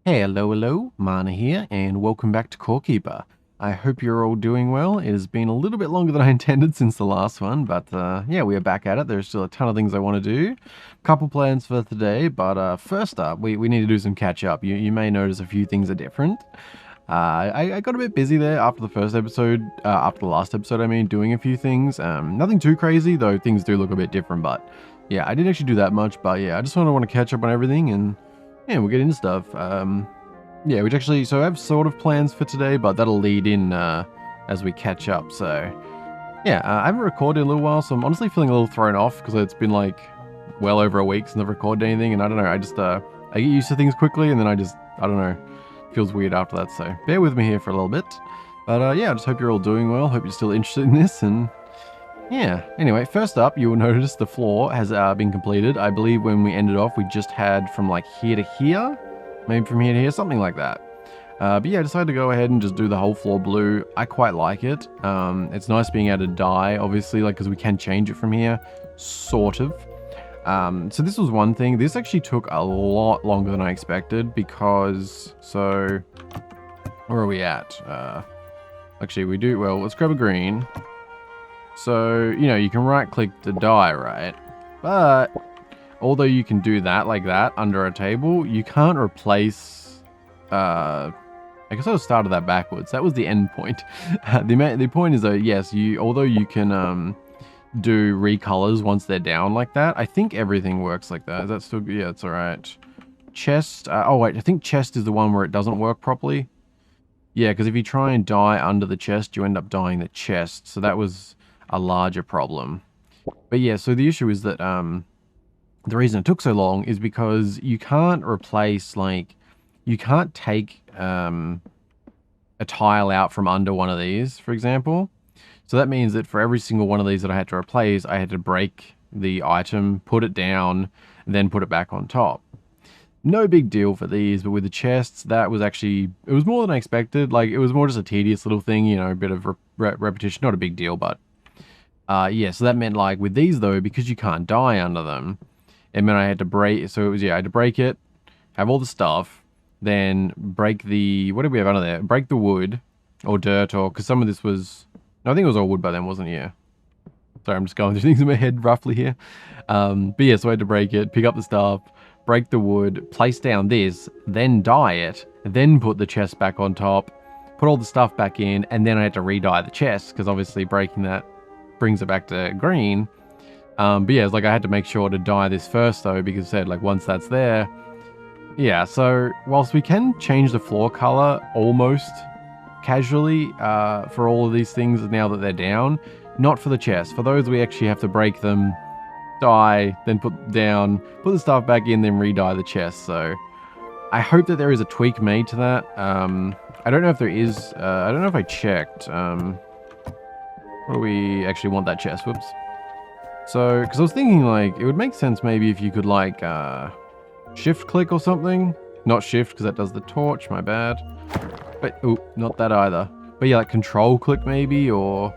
Hello, Mana here, and welcome back to Corekeeper. I hope you're all doing well. It has been a little bit longer than I intended since the last one, but yeah, we are back at it. There's still a ton of things I want to do. Couple plans for today, but first up, we need to do some catch up. You may notice a few things are different. I got a bit busy there after the first episode, after the last episode, I mean, doing a few things. Nothing too crazy, though things do look a bit different, but yeah, I didn't actually do that much, but yeah, I just want to catch up on everything and yeah, we'll get into stuff. Yeah, which actually, so I have sort of plans for today, but that'll lead in as we catch up. So yeah, I haven't recorded in a little while, so I'm honestly feeling a little thrown off because it's been like well over a week since I've recorded anything, and I don't know, I get used to things quickly, and then I don't know, it feels weird after that. So bear with me here for a little bit. But yeah, I just hope you're all doing well. Hope you're still interested in this, and yeah. Anyway, first up, you will notice the floor has been completed. I believe when we ended off, we just had from like here to here, maybe from here to here, something like that. But yeah, I decided to go ahead and just do the whole floor blue. I quite like it. It's nice being able to dye, obviously, like because we can change it from here, sort of. So this was one thing. This actually took a lot longer than I expected because, so where are we at? Actually, we do, well, let's grab a green. So, you know, you can right click to dye, right? But although you can do that like that under a table, you can't replace, I guess I started that backwards. That was the end point. The point is though, yes, although you can do recolors once they're down like that, I think everything works like that. Is that still, yeah, it's alright. Chest, oh wait, I think chest is the one where it doesn't work properly. Yeah, because if you try and dye under the chest, you end up dyeing the chest. So that was a larger problem. But yeah, so the issue is that the reason it took so long is because you can't replace, like, you can't take a tile out from under one of these, for example. So that means that for every single one of these that I had to replace, I had to break the item, put it down, and then put it back on top. No big deal for these, but with the chests, that was actually, it was more than I expected. Like, it was more just a tedious little thing, you know, a bit of repetition, not a big deal, but yeah, so that meant like with these though, because you can't die under them, it meant I had to break, so it was, yeah, I had to break it, have all the stuff, then break the, what did we have under there? Break the wood, or dirt, or, because some of this was, no, I think it was all wood by then, wasn't it? Yeah. Sorry, I'm just going through things in my head roughly here. But yeah, so I had to break it, pick up the stuff, break the wood, place down this, then dye it, then put the chest back on top, put all the stuff back in, and then I had to re-dye the chest, because obviously breaking that brings it back to green. But yeah, it's like I had to make sure to dye this first though, because it said like once that's there. Yeah, so whilst we can change the floor color almost casually for all of these things now that they're down, not for the chest. For those we actually have to break them, dye, then put down, put the stuff back in, then re-dye the chest. So I hope that there is a tweak made to that. I don't know if there is, I don't know if I checked. What do we actually want that chest? Whoops. So, because I was thinking, like, it would make sense maybe if you could, like, shift click or something. Not shift, because that does the torch, my bad. But, oh, not that either. But yeah, like, control click maybe, or...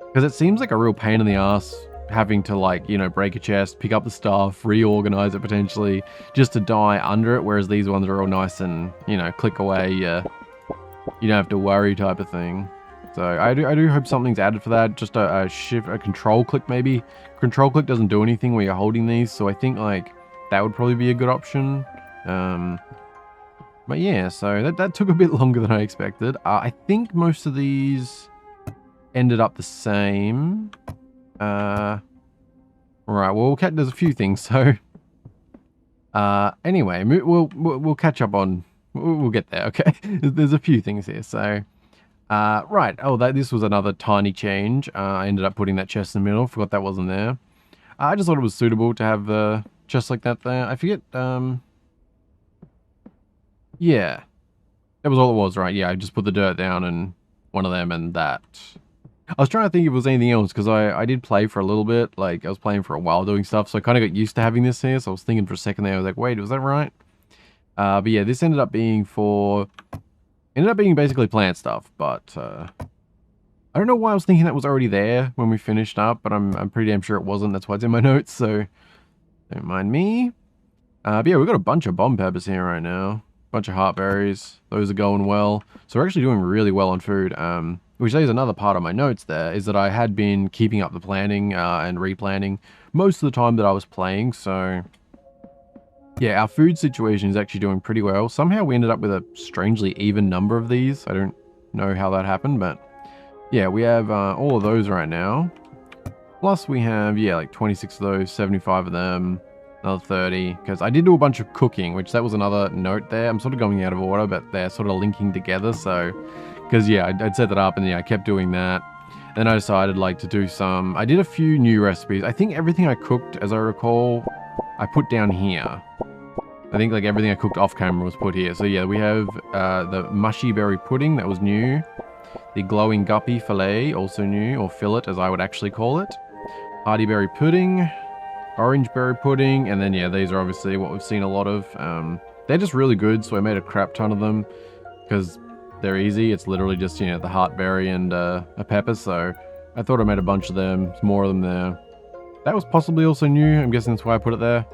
Because it seems like a real pain in the ass having to, like, you know, break a chest, pick up the stuff, reorganize it potentially, just to die under it, whereas these ones are all nice and, you know, click away, you don't have to worry type of thing. So I do hope something's added for that. Just a control click maybe. Control click doesn't do anything where you're holding these, so I think like that would probably be a good option. But yeah, so that took a bit longer than I expected. I think most of these ended up the same. Right. Well, there's a few things. So anyway, we'll catch up on. We'll get there. Okay. There's a few things here. So. Right. Oh, this was another tiny change. I ended up putting that chest in the middle. Forgot that wasn't there. I just thought it was suitable to have a chest like that there. I forget. Yeah. That was all it was, right? Yeah, I just put the dirt down and one of them and that. I was trying to think if it was anything else because I did play for a little bit. Like, I was playing for a while doing stuff, so I kind of got used to having this here. So I was thinking for a second there, I was like, wait, was that right? But yeah, this ended up being basically plant stuff, but I don't know why I was thinking that was already there when we finished up, but I'm pretty damn sure it wasn't. That's why it's in my notes, so don't mind me. But yeah, we've got a bunch of bomb peppers here right now. Bunch of heartberries. Those are going well. So we're actually doing really well on food. Which is another part of my notes there, is that I had been keeping up the planning and replanning most of the time that I was playing. So yeah, our food situation is actually doing pretty well. Somehow we ended up with a strangely even number of these. I don't know how that happened, but yeah, we have all of those right now. Plus we have, yeah, like 26 of those, 75 of them, another 30. Because I did do a bunch of cooking, which that was another note there. I'm sort of going out of order, but they're sort of linking together. So, because yeah, I'd set that up and yeah, I kept doing that. Then I decided like to do some, I did a few new recipes. I think everything I cooked, as I recall, I put down here. I think like everything I cooked off camera was put here. So yeah, we have the mushy berry pudding, that was new. The glowing guppy fillet, also new, or fillet as I would actually call it. Hardy berry pudding, orange berry pudding, and then yeah, these are obviously what we've seen a lot of. They're just really good, so I made a crap ton of them because they're easy. It's literally just, you know, the heartberry and a pepper, so I thought I made a bunch of them. There's more of them there. That was possibly also new. I'm guessing that's why I put it there.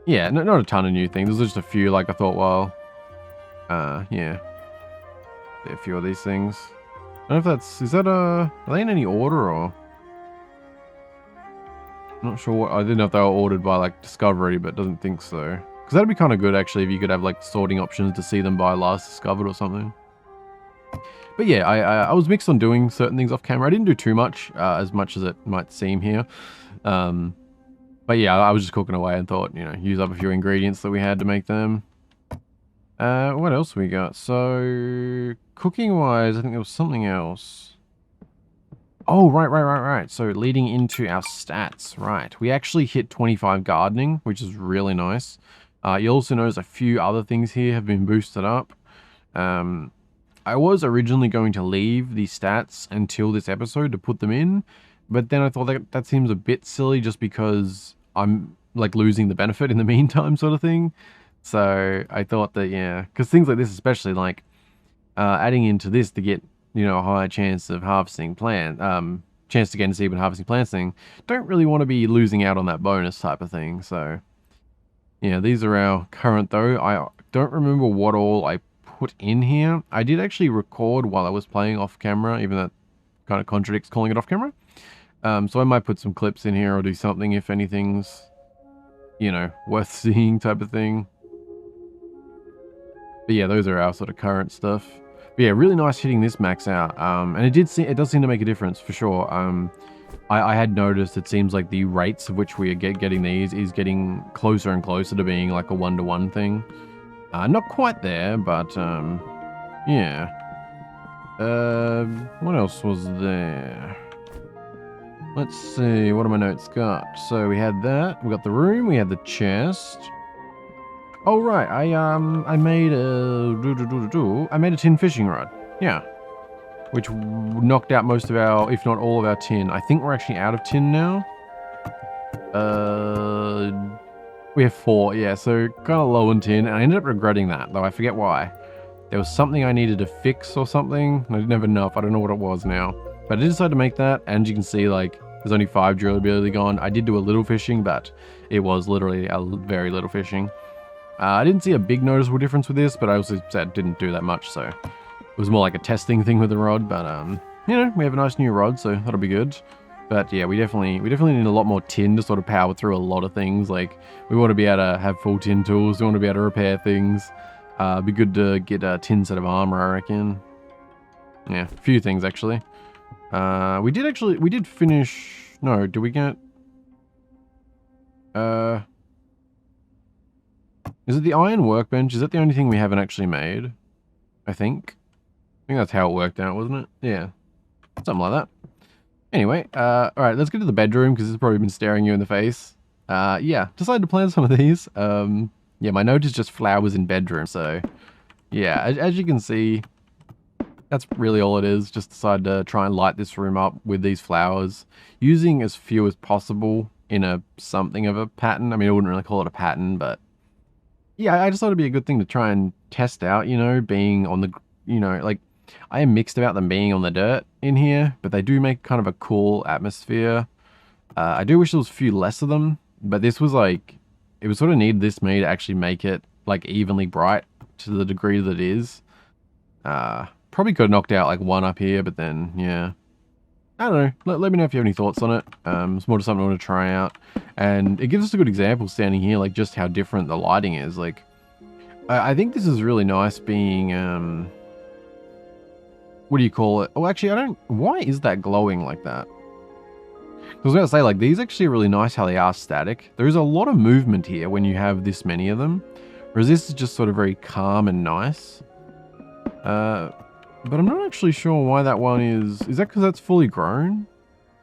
Yeah, not a ton of new things. There's just a few, like I thought, well, yeah. A few of these things. I don't know if that's, is that are they in any order or? I'm not sure what, I didn't know if they were ordered by like Discovery, but doesn't think so. Because that'd be kind of good actually if you could have like sorting options to see them by last discovered or something. But yeah, I was mixed on doing certain things off camera. I didn't do too much, as it might seem here. But yeah, I was just cooking away and thought, you know, use up a few ingredients that we had to make them. What else we got? So, cooking-wise, I think there was something else. Oh, right. So, leading into our stats, right. We actually hit 25 gardening, which is really nice. You'll also notice a few other things here have been boosted up. I was originally going to leave the stats until this episode to put them in, but then I thought that seems a bit silly just because I'm, like, losing the benefit in the meantime sort of thing. So I thought that, yeah, because things like this, especially like adding into this to get, you know, a higher chance of harvesting chance to get into seed when harvesting plants thing, don't really want to be losing out on that bonus type of thing. So, yeah, these are our current though. I don't remember what all I put in here. I did actually record while I was playing off camera, even that kind of contradicts calling it off camera. So I might put some clips in here or do something if anything's, you know, worth seeing type of thing. But yeah, those are our sort of current stuff. But yeah, really nice hitting this max out. And it does seem to make a difference for sure. I had noticed it seems like the rates of which we are getting these is getting closer and closer to being like a 1-to-1 thing. Not quite there, but yeah. What else was there? Let's see, what do my notes got? So we had that, we got the room, we had the chest. Oh right, I made a tin fishing rod. Yeah. Which knocked out most of our, if not all of our tin. I think we're actually out of tin now. We have 4, yeah, so kind of low on tin, and I ended up regretting that, though I forget why. There was something I needed to fix or something. I didn't have enough, I don't know what it was now. But I did decide to make that, and you can see, like, there's only 5 durability gone. I did do a little fishing, but it was literally a very little fishing. I didn't see a big noticeable difference with this, but I also said didn't do that much, so it was more like a testing thing with the rod. But you know, we have a nice new rod, so that'll be good. But yeah, we definitely need a lot more tin to sort of power through a lot of things. Like, we want to be able to have full tin tools. We want to be able to repair things. Be good to get a tin set of armor, I reckon. Yeah, a few things actually. We did finish. No, did we get? Is it the iron workbench? Is that the only thing we haven't actually made? I think that's how it worked out, wasn't it? Yeah. Something like that. Anyway, alright, let's get to the bedroom, because it's probably been staring you in the face. Yeah, decided to plant some of these. Yeah, my note is just flowers in bedroom, so... Yeah, as you can see, that's really all it is. Just decided to try and light this room up with these flowers. Using as few as possible in a something of a pattern. I mean, I wouldn't really call it a pattern, but... Yeah, I just thought it'd be a good thing to try and test out, you know, being on the, you know, like, I am mixed about them being on the dirt in here, but they do make kind of a cool atmosphere. I do wish there was a few less of them, but this was like, it was sort of needed this me to actually make it like evenly bright to the degree that it is. Probably could have knocked out like one up here, but then, yeah. I don't know. Let me know if you have any thoughts on it. It's more just something I want to try out. And it gives us a good example standing here, like just how different the lighting is. Like, I think this is really nice being, what do you call it? Oh, actually, I don't, why is that glowing like that? I was going to say, like, these actually are really nice how they are static. There is a lot of movement here when you have this many of them. Whereas this is just sort of very calm and nice. But I'm not actually sure why that one is... Is that because that's fully grown?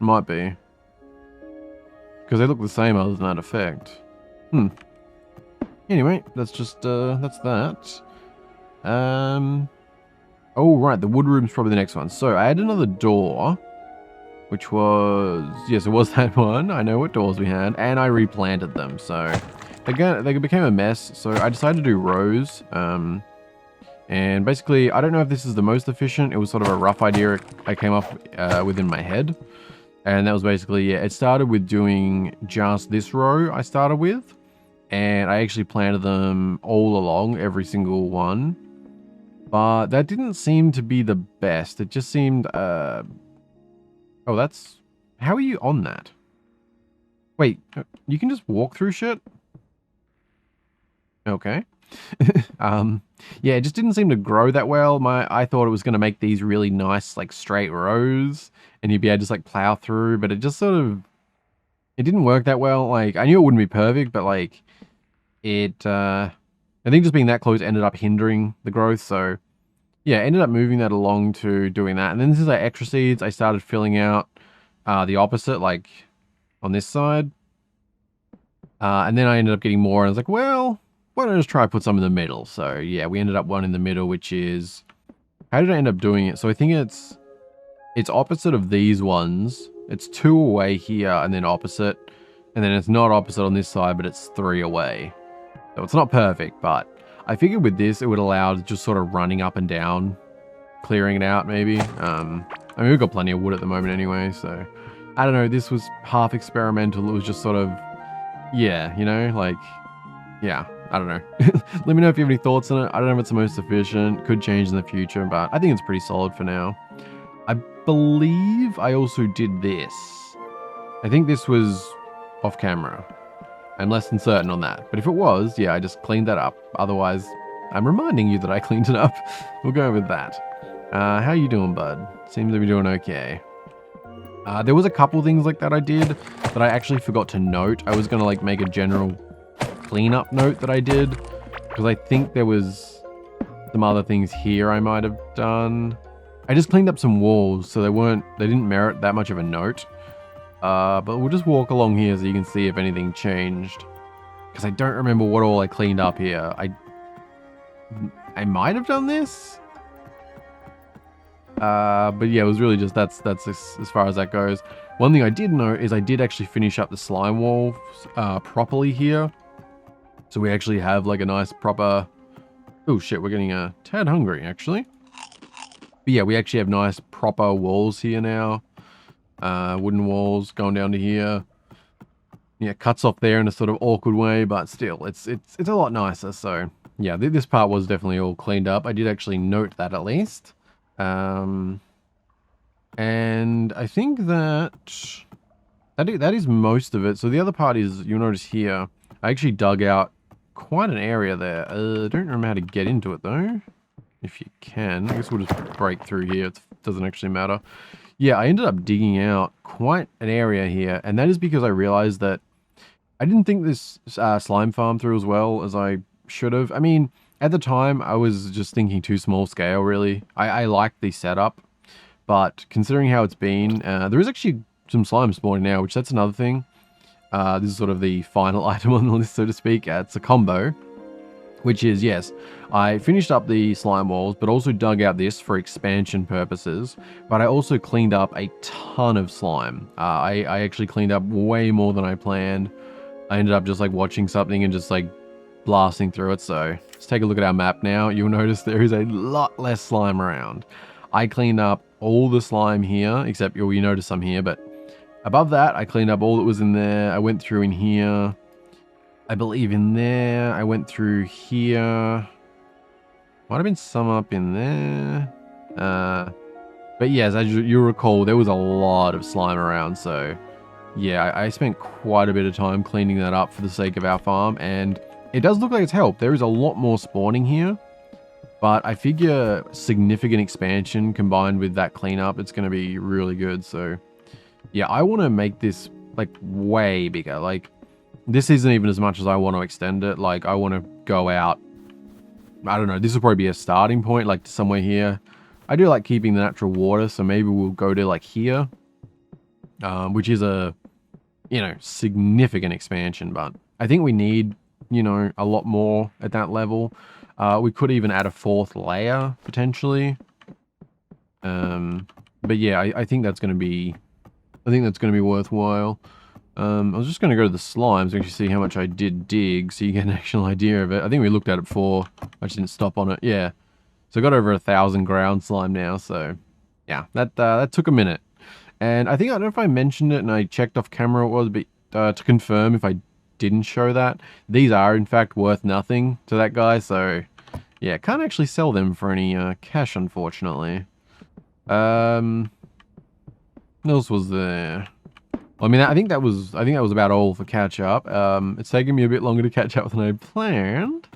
Might be. Because they look the same other than that effect. Anyway, that's just, that's that. Oh, right, the wood room's probably the next one. So, I had another door, which was... Yes, it was that one. I know what doors we had. And I replanted them, so... They became a mess, so I decided to do rows. And basically, I don't know if this is the most efficient. It was sort of a rough idea I came up with in my head. And that was basically, yeah, it started with doing just this row I started with. And I actually planted them all along, every single one. But that didn't seem to be the best. It just seemed, Oh, that's... How are you on that? Wait, you can just walk through shit? Okay. Yeah, it just didn't seem to grow that well. I thought it was going to make these really nice, like, straight rows, and you'd be able to just, like, plow through, but it just sort of... It didn't work that well. Like, I knew it wouldn't be perfect, but, like, I think just being that close ended up hindering the growth, so... Yeah, I ended up moving that along to doing that. And then this is like extra seeds. I started filling out the opposite, like, on this side. And then I ended up getting more, and I was like, well... Why don't I just try to put some in the middle? So, yeah, we ended up one in the middle, which is... How did I end up doing it? So, I think it's opposite of these ones. It's 2 away here, and then opposite. And then it's not opposite on this side, but it's 3 away. So, it's not perfect, but... I figured with this, it would allow just sort of running up and down. Clearing it out, maybe. I mean, we've got plenty of wood at the moment anyway, so... I don't know, this was half experimental. It was just sort of... Yeah, you know, like... Yeah. I don't know. Let me know if you have any thoughts on it. I don't know if it's the most efficient. Could change in the future, but I think it's pretty solid for now. I believe I also did this. I think this was off camera. I'm less than certain on that. But if it was, yeah, I just cleaned that up. Otherwise, I'm reminding you that I cleaned it up. We'll go with that. How you doing, bud? Seems to be doing okay. There was a couple things like that I did that I actually forgot to note. I was going to like make a general cleanup note that I did, because I think there was some other things here I might have done. I just cleaned up some walls, so they didn't merit that much of a note. But we'll just walk along here so you can see if anything changed, because I don't remember what all I cleaned up here. I might have done this, but yeah, it was really just that's as far as that goes. One thing I did know is I did actually finish up the slime walls properly here. So we actually have like a nice proper... Oh shit, we're getting a tad hungry actually. But yeah, we actually have nice proper walls here now. Wooden walls going down to here. Yeah, cuts off there in a sort of awkward way, but still, it's a lot nicer. So yeah, this part was definitely all cleaned up. I did actually note that at least. And I think that is most of it. So the other part is, you'll notice here, I actually dug out quite an area there. I don't remember how to get into it though. If you can, I guess we'll just break through here. It doesn't actually matter. Yeah, I ended up digging out quite an area here, and that is because I realized that I didn't think this slime farm through as well as I should have. I mean, at the time, I was just thinking too small scale, really. I like the setup, but considering how it's been, there is actually some slime spawning now, which that's another thing. This is sort of the final item on the list, so to speak. It's a combo, which is, yes, I finished up the slime walls, but also dug out this for expansion purposes. But I also cleaned up a ton of slime. I actually cleaned up way more than I planned. I ended up just like watching something and just like blasting through it. So let's take a look at our map now. You'll notice there is a lot less slime around. I cleaned up all the slime here, except you notice some here, but above that, I cleaned up all that was in there. I went through in here. I believe in there. I went through here. Might have been some up in there. But yes, as you recall, there was a lot of slime around, so yeah, I spent quite a bit of time cleaning that up for the sake of our farm, and it does look like it's helped. There is a lot more spawning here, but I figure significant expansion combined with that cleanup, it's going to be really good. So yeah, I want to make this like way bigger. Like this isn't even as much as I want to extend it. Like I want to go out, I don't know, this will probably be a starting point, like somewhere here. I do like keeping the natural water, so maybe we'll go to like here, which is a, you know, significant expansion, but I think we need, you know, a lot more at that level. We could even add a 4th layer, potentially. But yeah, I think that's going to be, worthwhile. I was just going to go to the slimes to actually see how much I did dig, so you get an actual idea of it. I think we looked at it before. I just didn't stop on it. Yeah. So I got over 1,000 ground slime now, so yeah, that took a minute. And I don't know if I mentioned it and I checked off camera what it was, but to confirm if I didn't show that, these are in fact worth nothing to that guy, so yeah, can't actually sell them for any cash, unfortunately. What else was there? I mean, I think that was about all for catch up. It's taken me a bit longer to catch up than I planned,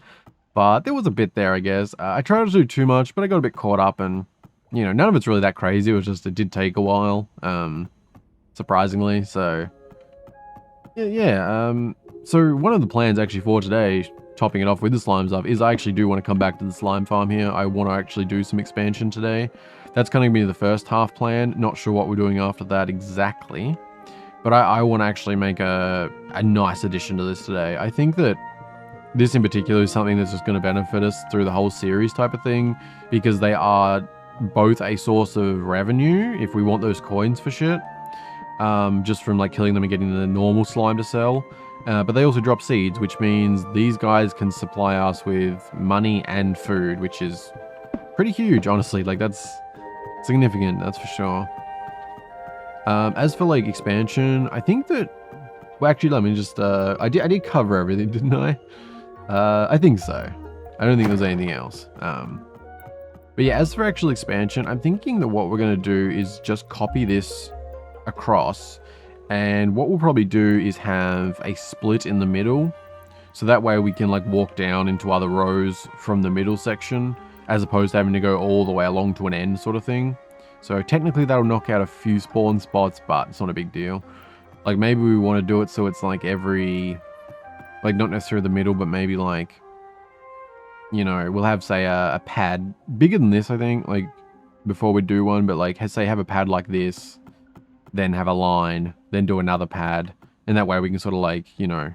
but there was a bit there, I guess. I tried to do too much, but I got a bit caught up, and you know, none of it's really that crazy. It was just, it did take a while, surprisingly. So yeah. So one of the plans actually for today, topping it off with the slime stuff, is I actually do want to come back to the slime farm here. I want to actually do some expansion today. That's going to be the first half plan. Not sure what we're doing after that exactly, but I want to actually make a nice addition to this today. I think that this in particular is something that's just going to benefit us through the whole series type of thing, because they are both a source of revenue if we want those coins for shit, just from like killing them and getting the normal slime to sell. But they also drop seeds, which means these guys can supply us with money and food, which is pretty huge, honestly. Like that's significant, that's for sure. As for like expansion, I think that, well, actually, let me just, I did cover everything, didn't I? I think so. I don't think there's anything else. But yeah, as for actual expansion, I'm thinking that what we're going to do is just copy this across, and what we'll probably do is have a split in the middle, so that way we can like walk down into other rows from the middle section, as opposed to having to go all the way along to an end sort of thing. So technically that'll knock out a few spawn spots, but it's not a big deal. Like maybe we want to do it so it's like every, like not necessarily the middle, but maybe like, you know, we'll have, say, a pad bigger than this, I think, like before we do one, but like, say, have a pad like this, then have a line, then do another pad, and that way we can sort of like, you know,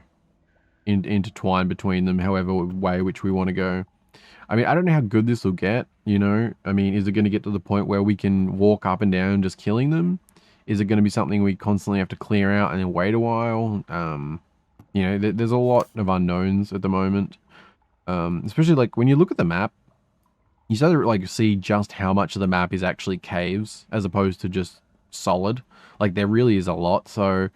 intertwine between them however way which we want to go. I mean, I don't know how good this will get, you know. I mean, is it going to get to the point where we can walk up and down just killing them? Is it going to be something we constantly have to clear out and then wait a while? You know, there's a lot of unknowns at the moment. Especially like when you look at the map, you start to like see just how much of the map is actually caves as opposed to just solid. Like there really is a lot. So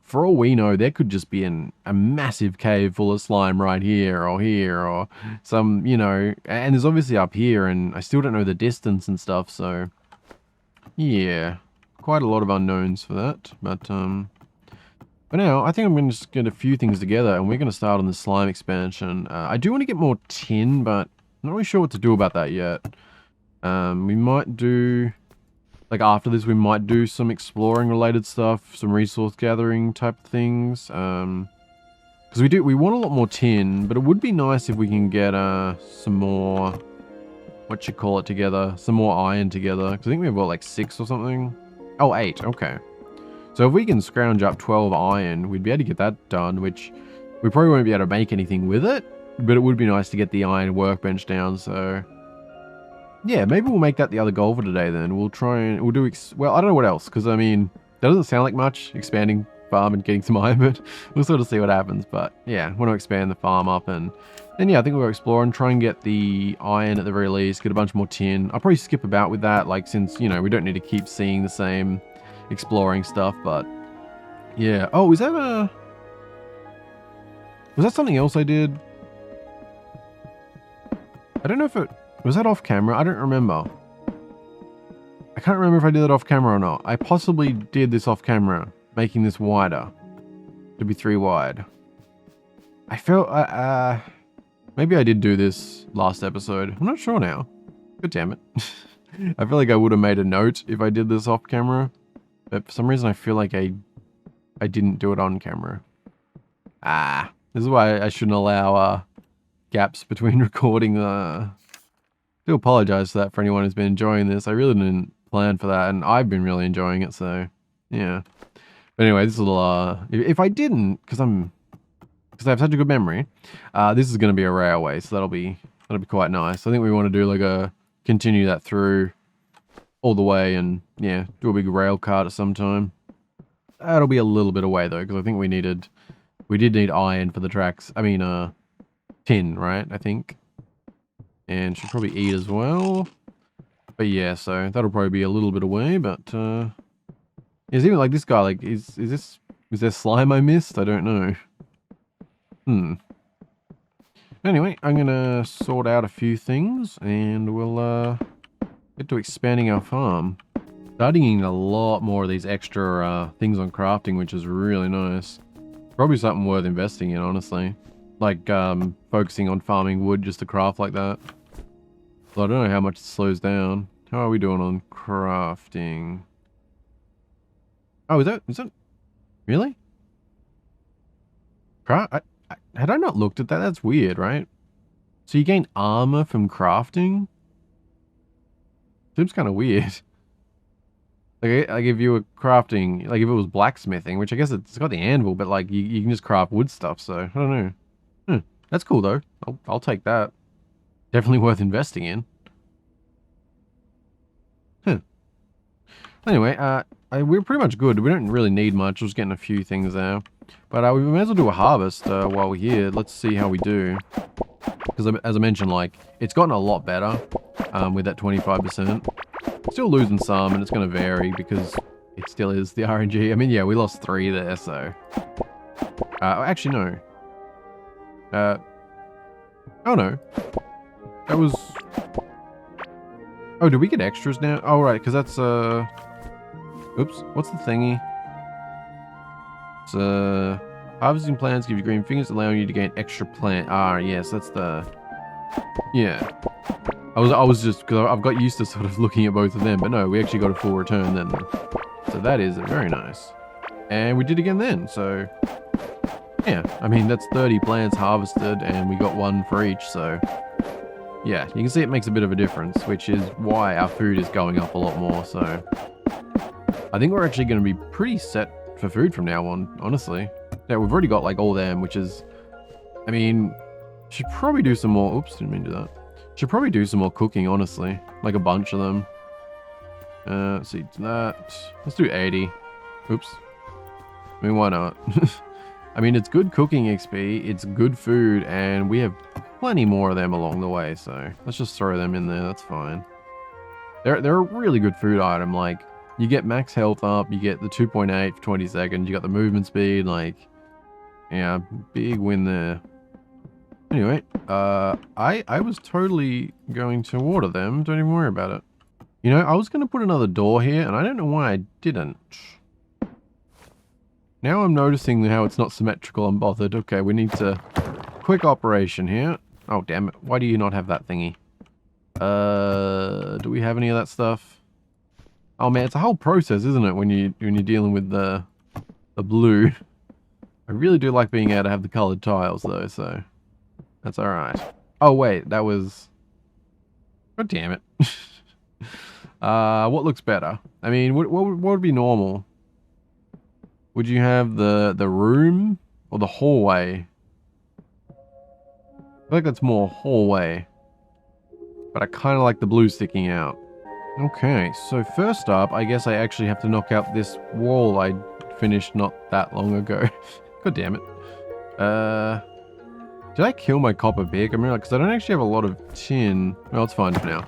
for all we know, there could just be a massive cave full of slime right here or some, you know, and there's obviously up here, and I still don't know the distance and stuff. So yeah, quite a lot of unknowns for that. But for now, I think I'm going to just get a few things together, and we're going to start on the slime expansion. I do want to get more tin, but I'm not really sure what to do about that yet. We might do, like after this, we might do some exploring related stuff, some resource gathering type things. Because we want a lot more tin, but it would be nice if we can get some more, what you call it, together, some more iron together. Because I think we have, what, like 6 or something? Oh, 8, okay. So if we can scrounge up 12 iron, we'd be able to get that done, which we probably won't be able to make anything with it, but it would be nice to get the iron workbench down. So yeah, maybe we'll make that the other goal for today then. We'll try and we'll do, well, I don't know what else, because I mean, that doesn't sound like much, expanding farm and getting some iron, but we'll sort of see what happens. But yeah, want to expand the farm up, and then yeah, I think we'll explore and try and get the iron at the very least, get a bunch more tin. I'll probably skip about with that, like, since, you know, we don't need to keep seeing the same exploring stuff. But yeah, oh, is that a, Was that something else I did? I don't know if it... Was that off camera? I don't remember. I can't remember if I did it off camera or not. I possibly did this off camera, making this wider. To be 3 wide. I felt... maybe I did do this last episode. I'm not sure now. God damn it. I feel like I would have made a note if I did this off camera. But for some reason I feel like I didn't do it on camera. This is why I shouldn't allow gaps between recording. I do apologize for that for anyone who's been enjoying this. I really didn't plan for that, and I've been really enjoying it, so yeah. But anyway, this little if I didn't, because I have such a good memory, this is going to be a railway, so that'll be quite nice. I think we want to do like continue that through all the way, and yeah, do a big rail cart at some time. That'll be a little bit away though, because I think we did need iron for the tracks. I mean, tin, right? I think, and should probably eat as well. But yeah, so that'll probably be a little bit away. But is even like this guy? Like, is there slime I missed? I don't know. Anyway, I'm gonna sort out a few things, and we'll get to expanding our farm. Starting getting a lot more of these extra things on crafting, which is really nice. Probably something worth investing in, honestly. Like focusing on farming wood just to craft like that. So I don't know how much it slows down. How are we doing on crafting? Oh, is that really? Had I not looked at that? That's weird, right? So you gain armor from crafting? Seems kind of weird. Like if you were crafting, like if it was blacksmithing, which I guess it's got the anvil, but like you can just craft wood stuff, so I don't know. That's cool though. I'll take that. Definitely worth investing in. Anyway, we're pretty much good. We don't really need much. We're just getting a few things there. But we may as well do a harvest while we're here. Let's see how we do. Because as I mentioned, like, it's gotten a lot better with that 25%. Still losing some, and it's going to vary because it still is the RNG. I mean, yeah, we lost 3 there, so... actually, no. Oh, no. That was... Oh, did we get extras now? Oh, right, because that's, Oops, what's the thingy? It's, harvesting plants give you green fingers, allowing you to gain extra plant. Yes, that's the... Yeah. I was just... Because I've got used to sort of looking at both of them, but no, we actually got a full return then. So that is very nice. And we did again then, so... Yeah, I mean, that's 30 plants harvested, and we got 1 for each, so... Yeah, you can see it makes a bit of a difference, which is why our food is going up a lot more, so... I think we're actually going to be pretty set for food from now on, honestly. Yeah, we've already got, like, all them, which is... I mean, should probably do some more... Oops, didn't mean to do that. Should probably do some more cooking, honestly. Like, a bunch of them. Let's see, that... Let's do 80. Oops. I mean, why not? I mean, it's good cooking XP, it's good food, and we have plenty more of them along the way, so let's just throw them in there, that's fine. They're a really good food item, like, you get max health up, you get the 2.8 for 20 seconds, you got the movement speed, like, yeah, big win there. Anyway, I was totally going to water them, don't even worry about it. You know, I was going to put another door here, and I don't know why I didn't. Now I'm noticing how it's not symmetrical. I'm bothered. Okay, we need to... Quick operation here. Oh, damn it. Why do you not have that thingy? Do we have any of that stuff? Oh, man, it's a whole process, isn't it, when you're dealing with the blue. I really do like being able to have the colored tiles, though, so... That's alright. Oh, wait, that was... God damn it. What looks better? I mean, what would be normal? Would you have the room or the hallway? I feel like that's more hallway. But I kind of like the blue sticking out. Okay, so first up, I guess I actually have to knock out this wall I finished not that long ago. God damn it. Did I kill my copper pick? I mean, because I don't actually have a lot of tin. Well, it's fine for now.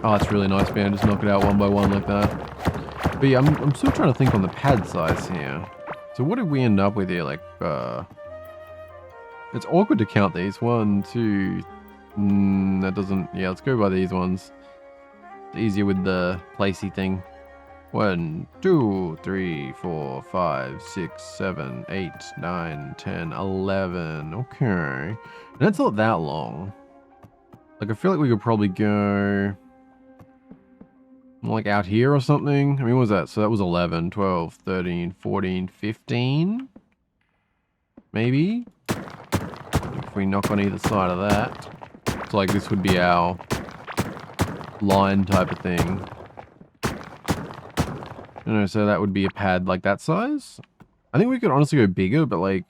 Oh, that's really nice, man. Just knock it out one by one like that. But yeah, I'm still trying to think on the pad size here. So So what did we end up with here? Like, it's awkward to count these. 1, 2... that doesn't... Yeah, let's go by these ones. It's easier with the placey thing. 1, 2, 3, 4, 5, 6, 7, 8, 9, 10, 11. Okay. And that's not that long. Like, I feel like we could probably go... like out here or something. I mean, what was that? So that was 11, 12, 13, 14, 15? Maybe? If we knock on either side of that. So like this would be our line type of thing. You know, so that would be a pad like that size. I think we could honestly go bigger, but like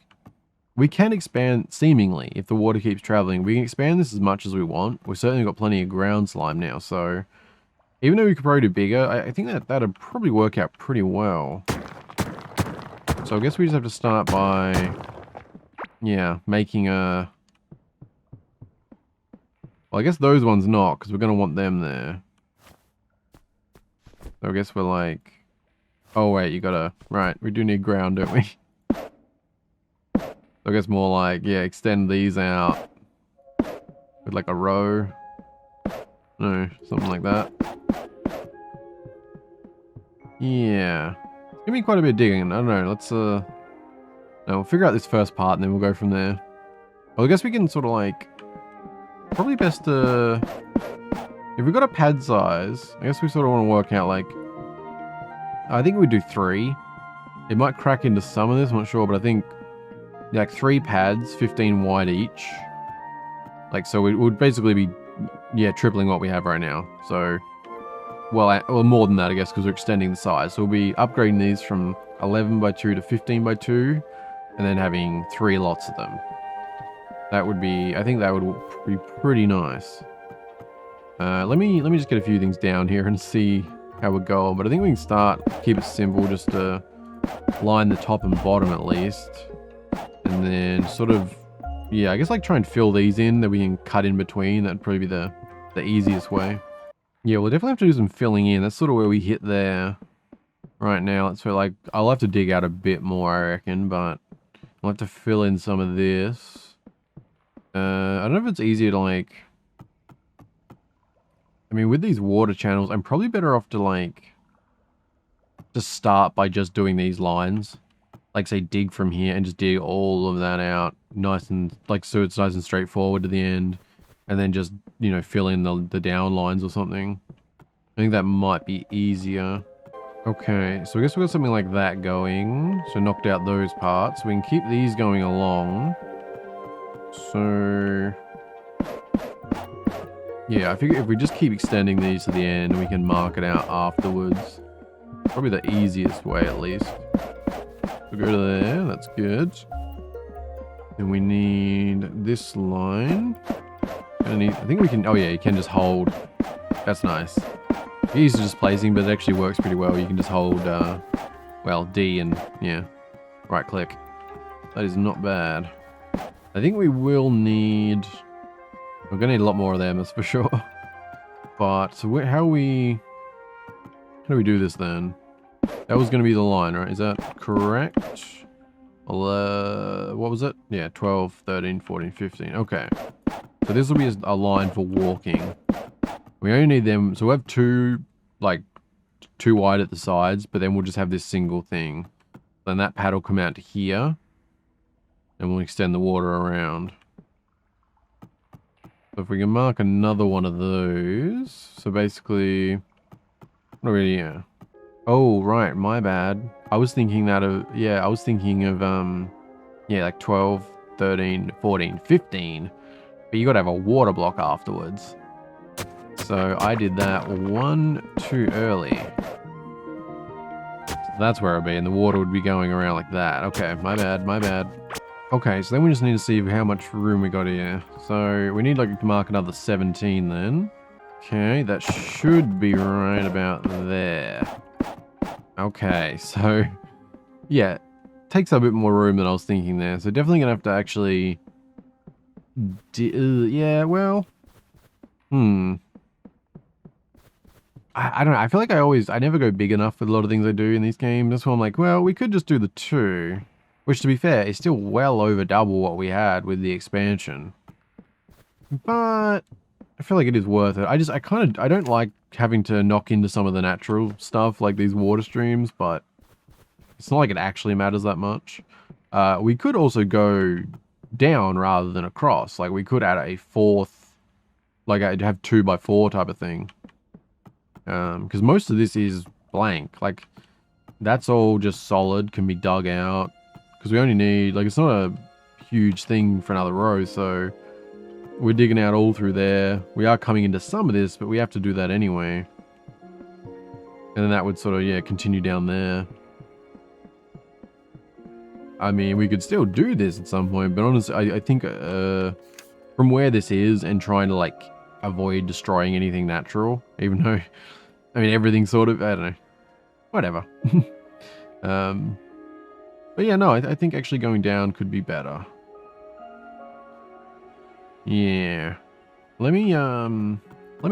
we can expand seemingly if the water keeps traveling. We can expand this as much as we want. We've certainly got plenty of ground slime now, so even though we could probably do bigger, I think that that'd probably work out pretty well. So I guess we just have to start by, yeah, making a... Well, I guess those ones not, because we're going to want them there. So I guess we're like... Oh, wait, you gotta... Right, we do need ground, don't we? So I guess more like, yeah, extend these out with like a row. No, something like that. Yeah. It's gonna be quite a bit of digging. I don't know, let's, no, we'll figure out this first part and then we'll go from there. Well, I guess we can sort of like... Probably best to... If we've got a pad size, I guess we sort of want to work out like... I think we'd do 3. It might crack into some of this, I'm not sure, but I think... Like 3 pads, 15 wide each. Like, so it would basically be, yeah, tripling what we have right now. So, well, more than that, I guess, because we're extending the size. So we'll be upgrading these from 11 by 2 to 15 by 2, and then having 3 lots of them. That would be, I think that would be pretty nice. Let me just get a few things down here and see how we're going. But I think we can start, keep it simple, just to line the top and bottom at least. And then sort of, yeah, I guess like try and fill these in that we can cut in between. That'd probably be the easiest way. Yeah, we'll definitely have to do some filling in. That's sort of where we hit there right now. It's where like, I'll have to dig out a bit more, I reckon, but I'll have to fill in some of this. I don't know if it's easier to like, I mean, with these water channels, I'm probably better off to like, just start by just doing these lines. Like say dig from here and just dig all of that out nice and like so it's nice and straightforward to the end, and then just, you know, fill in the down lines or something. I think that might be easier. Okay, so I guess we've got something like that going. So knocked out those parts. We can keep these going along. So yeah, I figure if we just keep extending these to the end, we can mark it out afterwards. Probably the easiest way at least. We'll go to there, that's good. Then we need this line. I think we can, oh yeah, you can just hold. That's nice. Easy just placing, but it actually works pretty well. You can just hold, well, D and, yeah, right click. That is not bad. I think we will need, we're going to need a lot more of them, that's for sure. But, so how do we do this then? That was going to be the line, right? Is that correct? What was it? Yeah, 12, 13, 14, 15. Okay. So this will be a line for walking. We only need them. So we'll have 2 wide at the sides, but then we'll just have this single thing. Then that pad will come out to here. And we'll extend the water around. So if we can mark another one of those. So basically, not really, yeah. Oh, right, my bad. I was thinking that of, yeah, I was thinking of, yeah, like 12, 13, 14, 15. But you gotta have a water block afterwards. So I did that one too early. So that's where it'd be, and the water would be going around like that. Okay, my bad, my bad. Okay, so then we just need to see how much room we got here. So we need like to mark another 17 then. Okay, that should be right about there. Okay, so yeah, takes a bit more room than I was thinking there. So definitely gonna have to actually, yeah, well, I don't know. I feel like I never go big enough with a lot of things I do in these games. That's why I'm like, well, we could just do the 2. Which, to be fair, is still well over double what we had with the expansion. But I feel like it is worth it. I don't like having to knock into some of the natural stuff, like these water streams, but it's not like it actually matters that much. We could also go down rather than across. Like, we could add a 4th, like, I'd have 2x4 type of thing. Because most of this is blank. Like, that's all just solid, can be dug out. Because we only need, like, it's not a huge thing for another row, so we're digging out all through there. We are coming into some of this, but we have to do that anyway. And then that would sort of, yeah, continue down there. I mean, we could still do this at some point, but honestly, I think from where this is and trying to, like, avoid destroying anything natural, even though, I mean, everything sort of, I don't know, whatever. But yeah, no, I think actually going down could be better. Yeah. Let me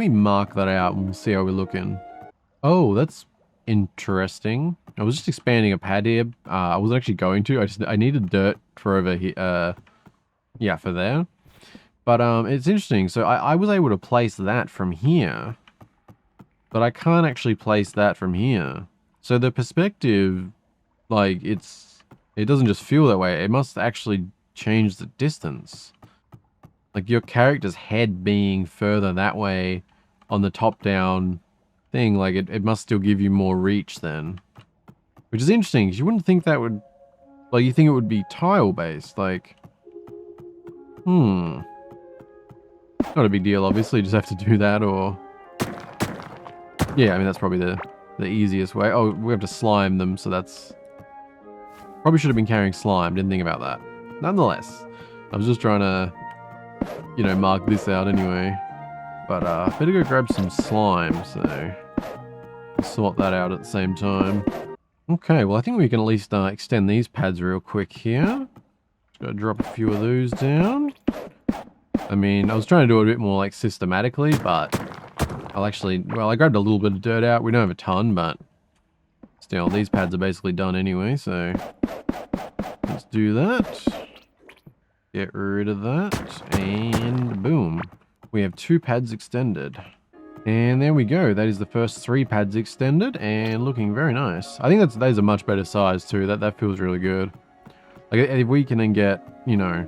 mark that out and we'll see how we're looking. Oh, that's interesting. I was just expanding a pad here. I wasn't actually going to. I needed dirt for over here. Yeah, for there. But it's interesting. So I was able to place that from here, but I can't actually place that from here. So the perspective, like, it doesn't just feel that way. It must actually change the distance. Like, your character's head being further that way on the top-down thing, like, it must still give you more reach then. Which is interesting, because you wouldn't think that would... Like, you think it would be tile-based, like... Not a big deal, obviously, you just have to do that, or... Yeah, I mean, that's probably the easiest way. Oh, we have to slime them, so that's... Probably should have been carrying slime, didn't think about that. Nonetheless, I was just trying to, you know, mark this out anyway. But better go grab some slime, so sort that out at the same time. Okay, well I think we can at least extend these pads real quick here. Just gotta drop a few of those down. I mean, I was trying to do it a bit more like systematically, but I'll actually, well, I grabbed a little bit of dirt out. We don't have a ton, but still, these pads are basically done anyway, so let's do that. Get rid of that, and boom. We have 2 pads extended. And there we go. That is the first 3 pads extended, and looking very nice. I think that's a much better size too. That feels really good. Like, if we can then get, you know,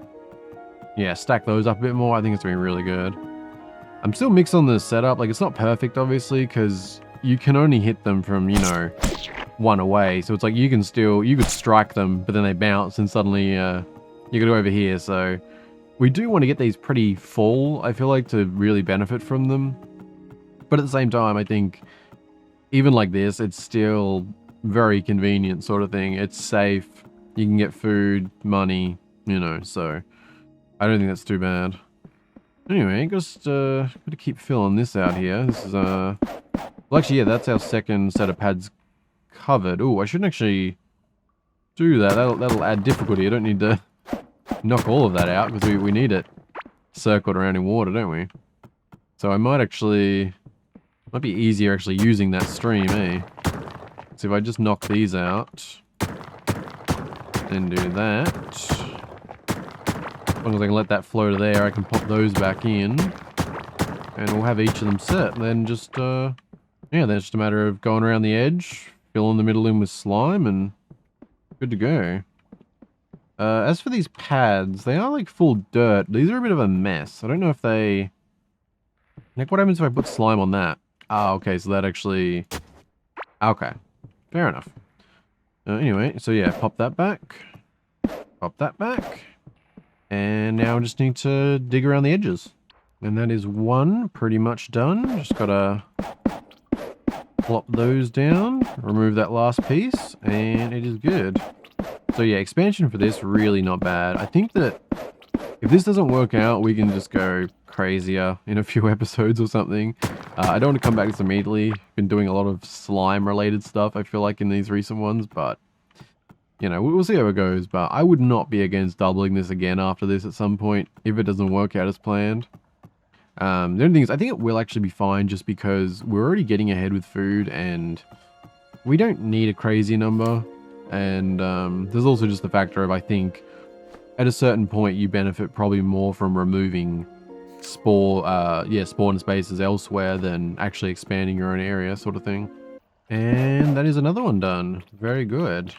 yeah, stack those up a bit more, I think it's going to be really good. I'm still mixed on the setup. Like, it's not perfect, obviously, because you can only hit them from, you know, 1 away. So it's like you could strike them, but then they bounce, and suddenly you got to go over here. So we do want to get these pretty full, I feel like, to really benefit from them. But at the same time, I think even like this, it's still very convenient sort of thing. It's safe. You can get food, money, you know, so I don't think that's too bad. Anyway, just gotta keep filling this out here. This is well, actually, yeah, that's our second set of pads covered. Oh, I shouldn't actually do that. That'll add difficulty. I don't need to knock all of that out because we need it circled around in water, don't we? So I might be easier actually using that stream, eh? So if I just knock these out, then do that. As long as I can let that flow to there, I can pop those back in. And we'll have each of them set. And then just, yeah, then it's just a matter of going around the edge, filling the middle in with slime, and good to go. As for these pads, they are like full dirt. These are a bit of a mess. I don't know if they... Like, what happens if I put slime on that? Ah, okay, so that actually... Okay, fair enough. Anyway, so yeah, pop that back. Pop that back. And now I just need to dig around the edges. And that is 1 pretty much done. Just gotta plop those down, remove that last piece, and it is good. So yeah, expansion for this, really not bad. I think that if this doesn't work out, we can just go crazier in a few episodes or something. I don't want to come back to this immediately. Been doing a lot of slime related stuff, I feel like, in these recent ones, but you know, we'll see how it goes. But I would not be against doubling this again after this at some point if it doesn't work out as planned. The only thing is, I think it will actually be fine just because we're already getting ahead with food and we don't need a crazy number. And there's also just the factor of, I think, at a certain point you benefit probably more from removing spawn spaces elsewhere than actually expanding your own area sort of thing. And that is another one done. Very good.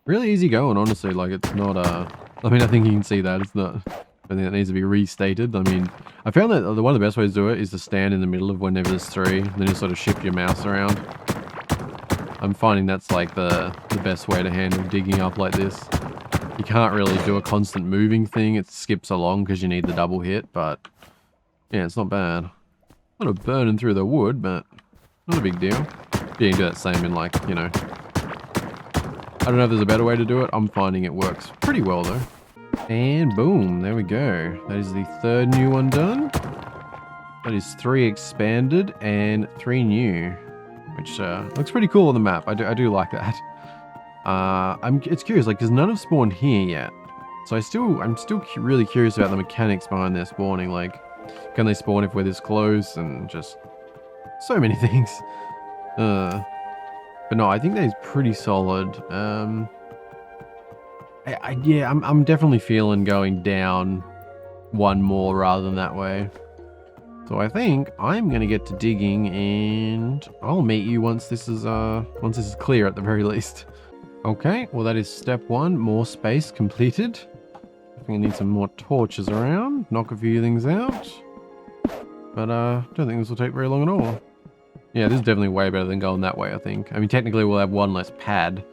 Really easy going, honestly. Like, it's not, I mean, I think you can see that. It's not, I think that needs to be restated. I mean, I found that one of the best ways to do it is to stand in the middle of whenever there's 3, and then you sort of shift your mouse around. I'm finding that's, like, the best way to handle digging up like this. You can't really do a constant moving thing. It skips along because you need the double hit, but yeah, it's not bad. Sort of burning through the wood, but not a big deal. You can do that same in, like, you know, I don't know if there's a better way to do it. I'm finding it works pretty well though. And boom, there we go. That is the 3rd new one done. That is 3 expanded and 3 new, which looks pretty cool on the map. I do like that. It's curious, like, because none have spawned here yet. So I'm still really curious about the mechanics behind their spawning. Like, can they spawn if we're this close, and just so many things. But no, I think that is pretty solid. Yeah, I'm definitely feeling going down 1 more rather than that way. So I think I'm gonna get to digging, and I'll meet you once this is clear at the very least. Okay, well that is step 1, more space completed. I think I need some more torches around, knock a few things out. But don't think this will take very long at all. Yeah, this is definitely way better than going that way, I think. I mean, technically we'll have 1 less pad.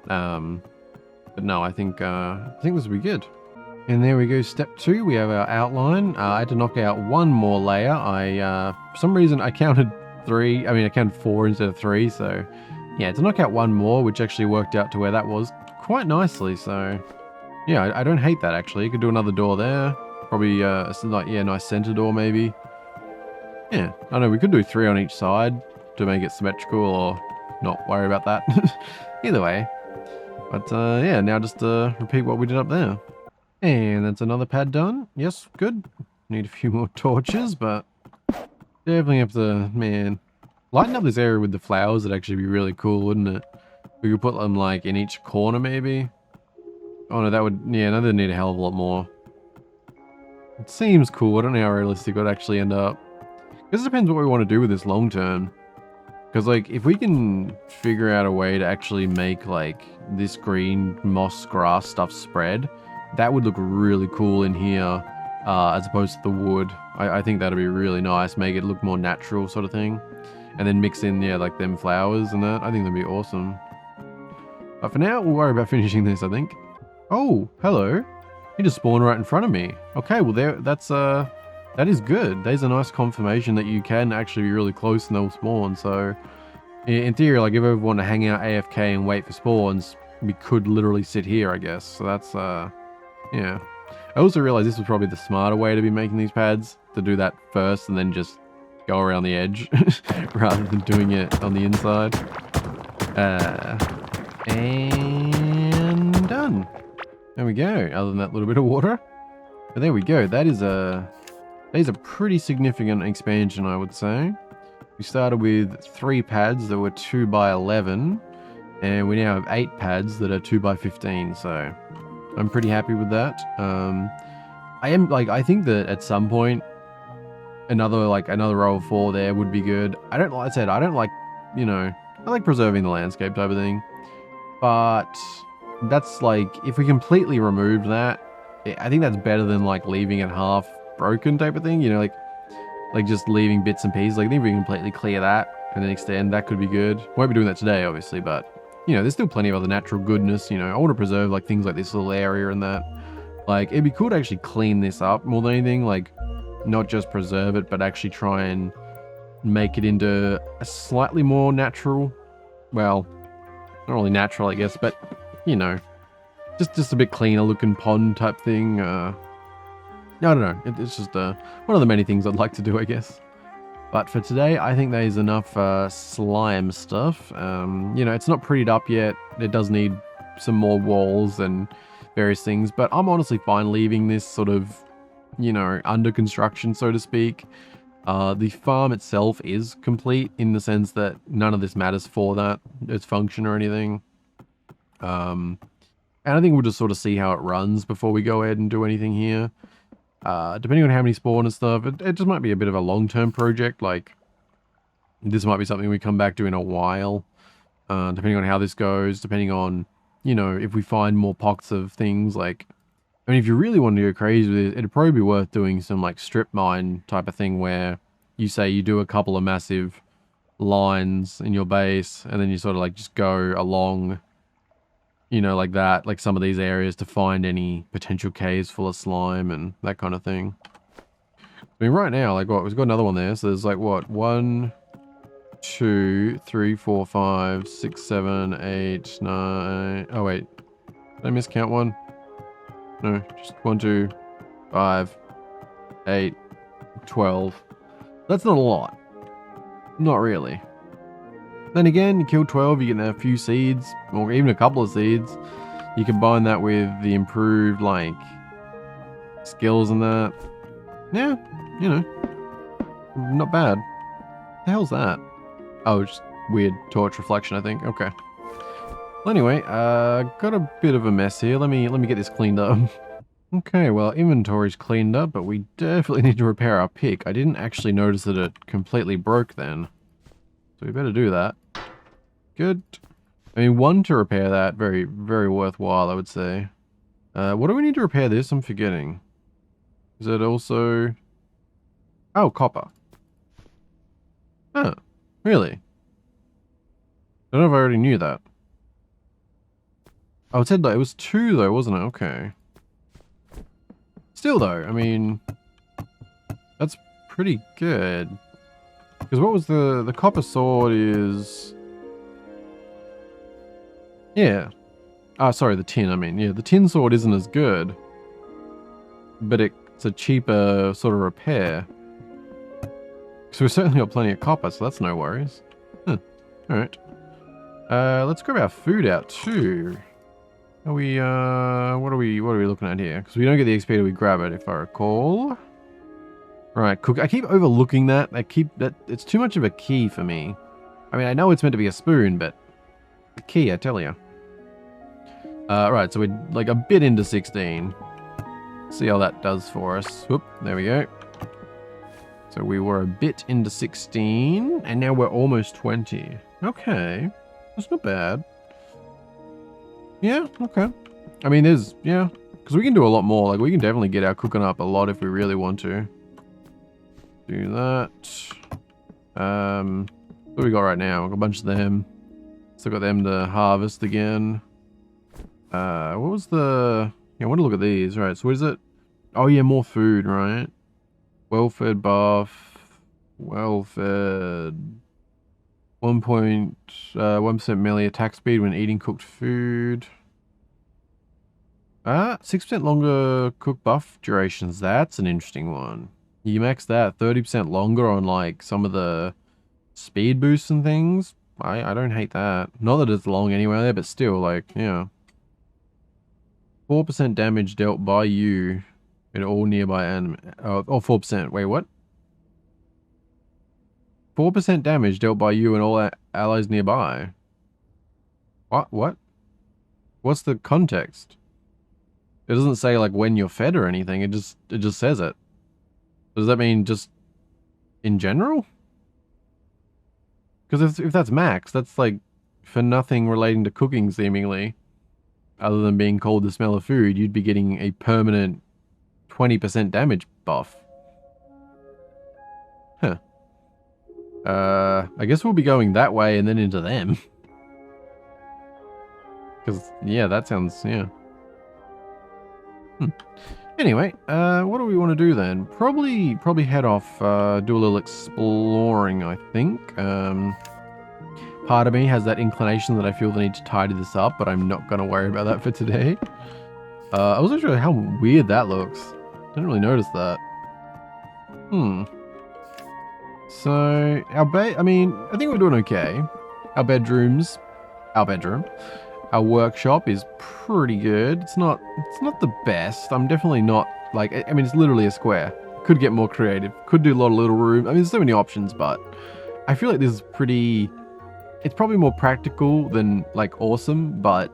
But no, I think this will be good. And there we go, step 2, we have our outline. I had to knock out 1 more layer. For some reason, I counted 4 instead of 3, so yeah, to knock out 1 more, which actually worked out to where that was quite nicely, so yeah, I don't hate that actually. You could do another door there. Probably, nice center door maybe. Yeah, I don't know, we could do 3 on each side to make it symmetrical, or not worry about that. Either way. But yeah, now just repeat what we did up there. And that's another pad done. Yes, good. Need a few more torches, but definitely have to, man, lighten up this area with the flowers. Would actually be really cool, wouldn't it? We could put them, like, in each corner maybe. Oh no, that would, yeah, no, they'd need a hell of a lot more. It seems cool. I don't know how realistic it would actually end up. Because it depends what we want to do with this long term. Because, like, if we can figure out a way to actually make, like, this green moss grass stuff spread, that would look really cool in here, as opposed to the wood. I think that'd be really nice, make it look more natural sort of thing. And then mix in, yeah, like them flowers and that. I think that'd be awesome. But for now, we'll worry about finishing this, I think. Oh, hello. He just spawned right in front of me. Okay, well, that is good. There's a nice confirmation that you can actually be really close and they'll spawn. So, in theory, like, if we want to hang out AFK and wait for spawns, we could literally sit here, I guess. So that's, yeah. I also realized this was probably the smarter way to be making these pads, to do that first and then just go around the edge, rather than doing it on the inside. And done. There we go, other than that little bit of water. But there we go, that is a pretty significant expansion, I would say. We started with 3 pads that were 2 by 11, and we now have 8 pads that are 2 by 15, so I'm pretty happy with that. I think that at some point, another row of 4 there would be good. I don't like, you know, I like preserving the landscape type of thing, but that's like, if we completely removed that, I think that's better than like leaving it half broken type of thing, you know, like just leaving bits and pieces. Like, I think if we completely clear that and then extend, that could be good. Won't be doing that today, obviously, but you know, there's still plenty of other natural goodness. You know, I want to preserve like things like this little area and that. Like, it'd be cool to actually clean this up more than anything. Like, not just preserve it, but actually try and make it into a slightly more natural, well, not really natural, I guess, but you know, just a bit cleaner looking pond type thing. I don't know. It's just one of the many things I'd like to do, I guess. But for today, I think there is enough slime stuff. You know, it's not prettied up yet. It does need some more walls and various things. But I'm honestly fine leaving this sort of you know, under construction, so to speak. The farm itself is complete in the sense that none of this matters for that, its function or anything. And I think we'll just sort of see how it runs before we go ahead and do anything here. Depending on how many spawn and stuff, it just might be a bit of a long-term project. Like, this might be something we come back to in a while. Depending on how this goes, depending on, you know, if we find more pockets of things. Like, I mean, if you really want to go crazy with it, it'd probably be worth doing some, like, strip mine type of thing where you say you do a couple of massive lines in your base, and then you sort of, like, just go along, you know, like that, like some of these areas to find any potential caves full of slime and that kind of thing. I mean, right now, like, what, we've got another one there, so there's, like, what, 1, 2, 3, 4, 5, 6, 7, 8, 9... Oh, wait. Did I miscount one? No, just 1, 2, 5, 8, 12. That's not a lot. Not really. Then again, you kill 12, you get a few seeds, or even a couple of seeds. You combine that with the improved, like, skills and that. Yeah, you know, not bad. The hell's that? Oh, just weird torch reflection, I think. Okay. Well, anyway, got a bit of a mess here. Let me get this cleaned up. Okay, well, inventory's cleaned up, but we definitely need to repair our pick. I didn't actually notice that it completely broke then. So we better do that. Good. I mean, 1 to repair that, very, very worthwhile, I would say. What do we need to repair this? I'm forgetting. Is it also... Oh, copper. Oh, really? I don't know if I already knew that. Oh, it said that it was 2 though, wasn't it? Okay. Still though, I mean, that's pretty good. Because what was the copper sword is... Yeah. Ah, sorry, the tin, I mean. Yeah, the tin sword isn't as good. But it's a cheaper sort of repair. So we've certainly got plenty of copper, so that's no worries. Huh. Alright. Let's grab our food out too. Are we, what are we looking at here? Because we don't get the XP till we grab it, if I recall. Right, cook. I keep overlooking that. It's too much of a key for me. I mean, I know it's meant to be a spoon, but the key, I tell you. Right, so we're like a bit into 16. See how that does for us. Whoop, there we go. So we were a bit into 16, and now we're almost 20. Okay, that's not bad. Yeah, okay. I mean, yeah, because we can do a lot more. Like, we can definitely get our cooking up a lot if we really want to. Do that. What do we got right now? We've got a bunch of them. Still got them to harvest again. What was the... Yeah, I want to look at these. Right, so what is it? Oh, yeah, more food, right? Well-fed buff. Well-fed. 1% melee attack speed when eating cooked food. 6% longer cook buff durations. That's an interesting one. You max that 30% longer on like some of the speed boosts and things. I don't hate that. Not that it's long anyway, but still, like, yeah. 4% damage dealt by you in all nearby enemies. Oh, 4%. Wait, what? 4% damage dealt by you and all allies nearby. What? What's the context? It doesn't say like when you're fed or anything. It just says it. Does that mean just in general? Because if that's max, that's like for nothing relating to cooking seemingly. Other than being called the smell of food, you'd be getting a permanent 20% damage buff. Huh. I guess we'll be going that way and then into them. Because, yeah, that sounds, yeah. Anyway, what do we want to do then? Probably head off, do a little exploring, I think. Part of me has that inclination that I feel the need to tidy this up, but I'm not going to worry about that for today. I wasn't sure how weird that looks. Didn't really notice that. So, I mean, I think we're doing okay. Our bedroom. our workshop is pretty good. It's not the best. I'm definitely not like, I mean, it's literally a square. Could get more creative. Could do a lot of little room. I mean, there's so many options, but I feel like this is pretty, it's probably more practical than like awesome, but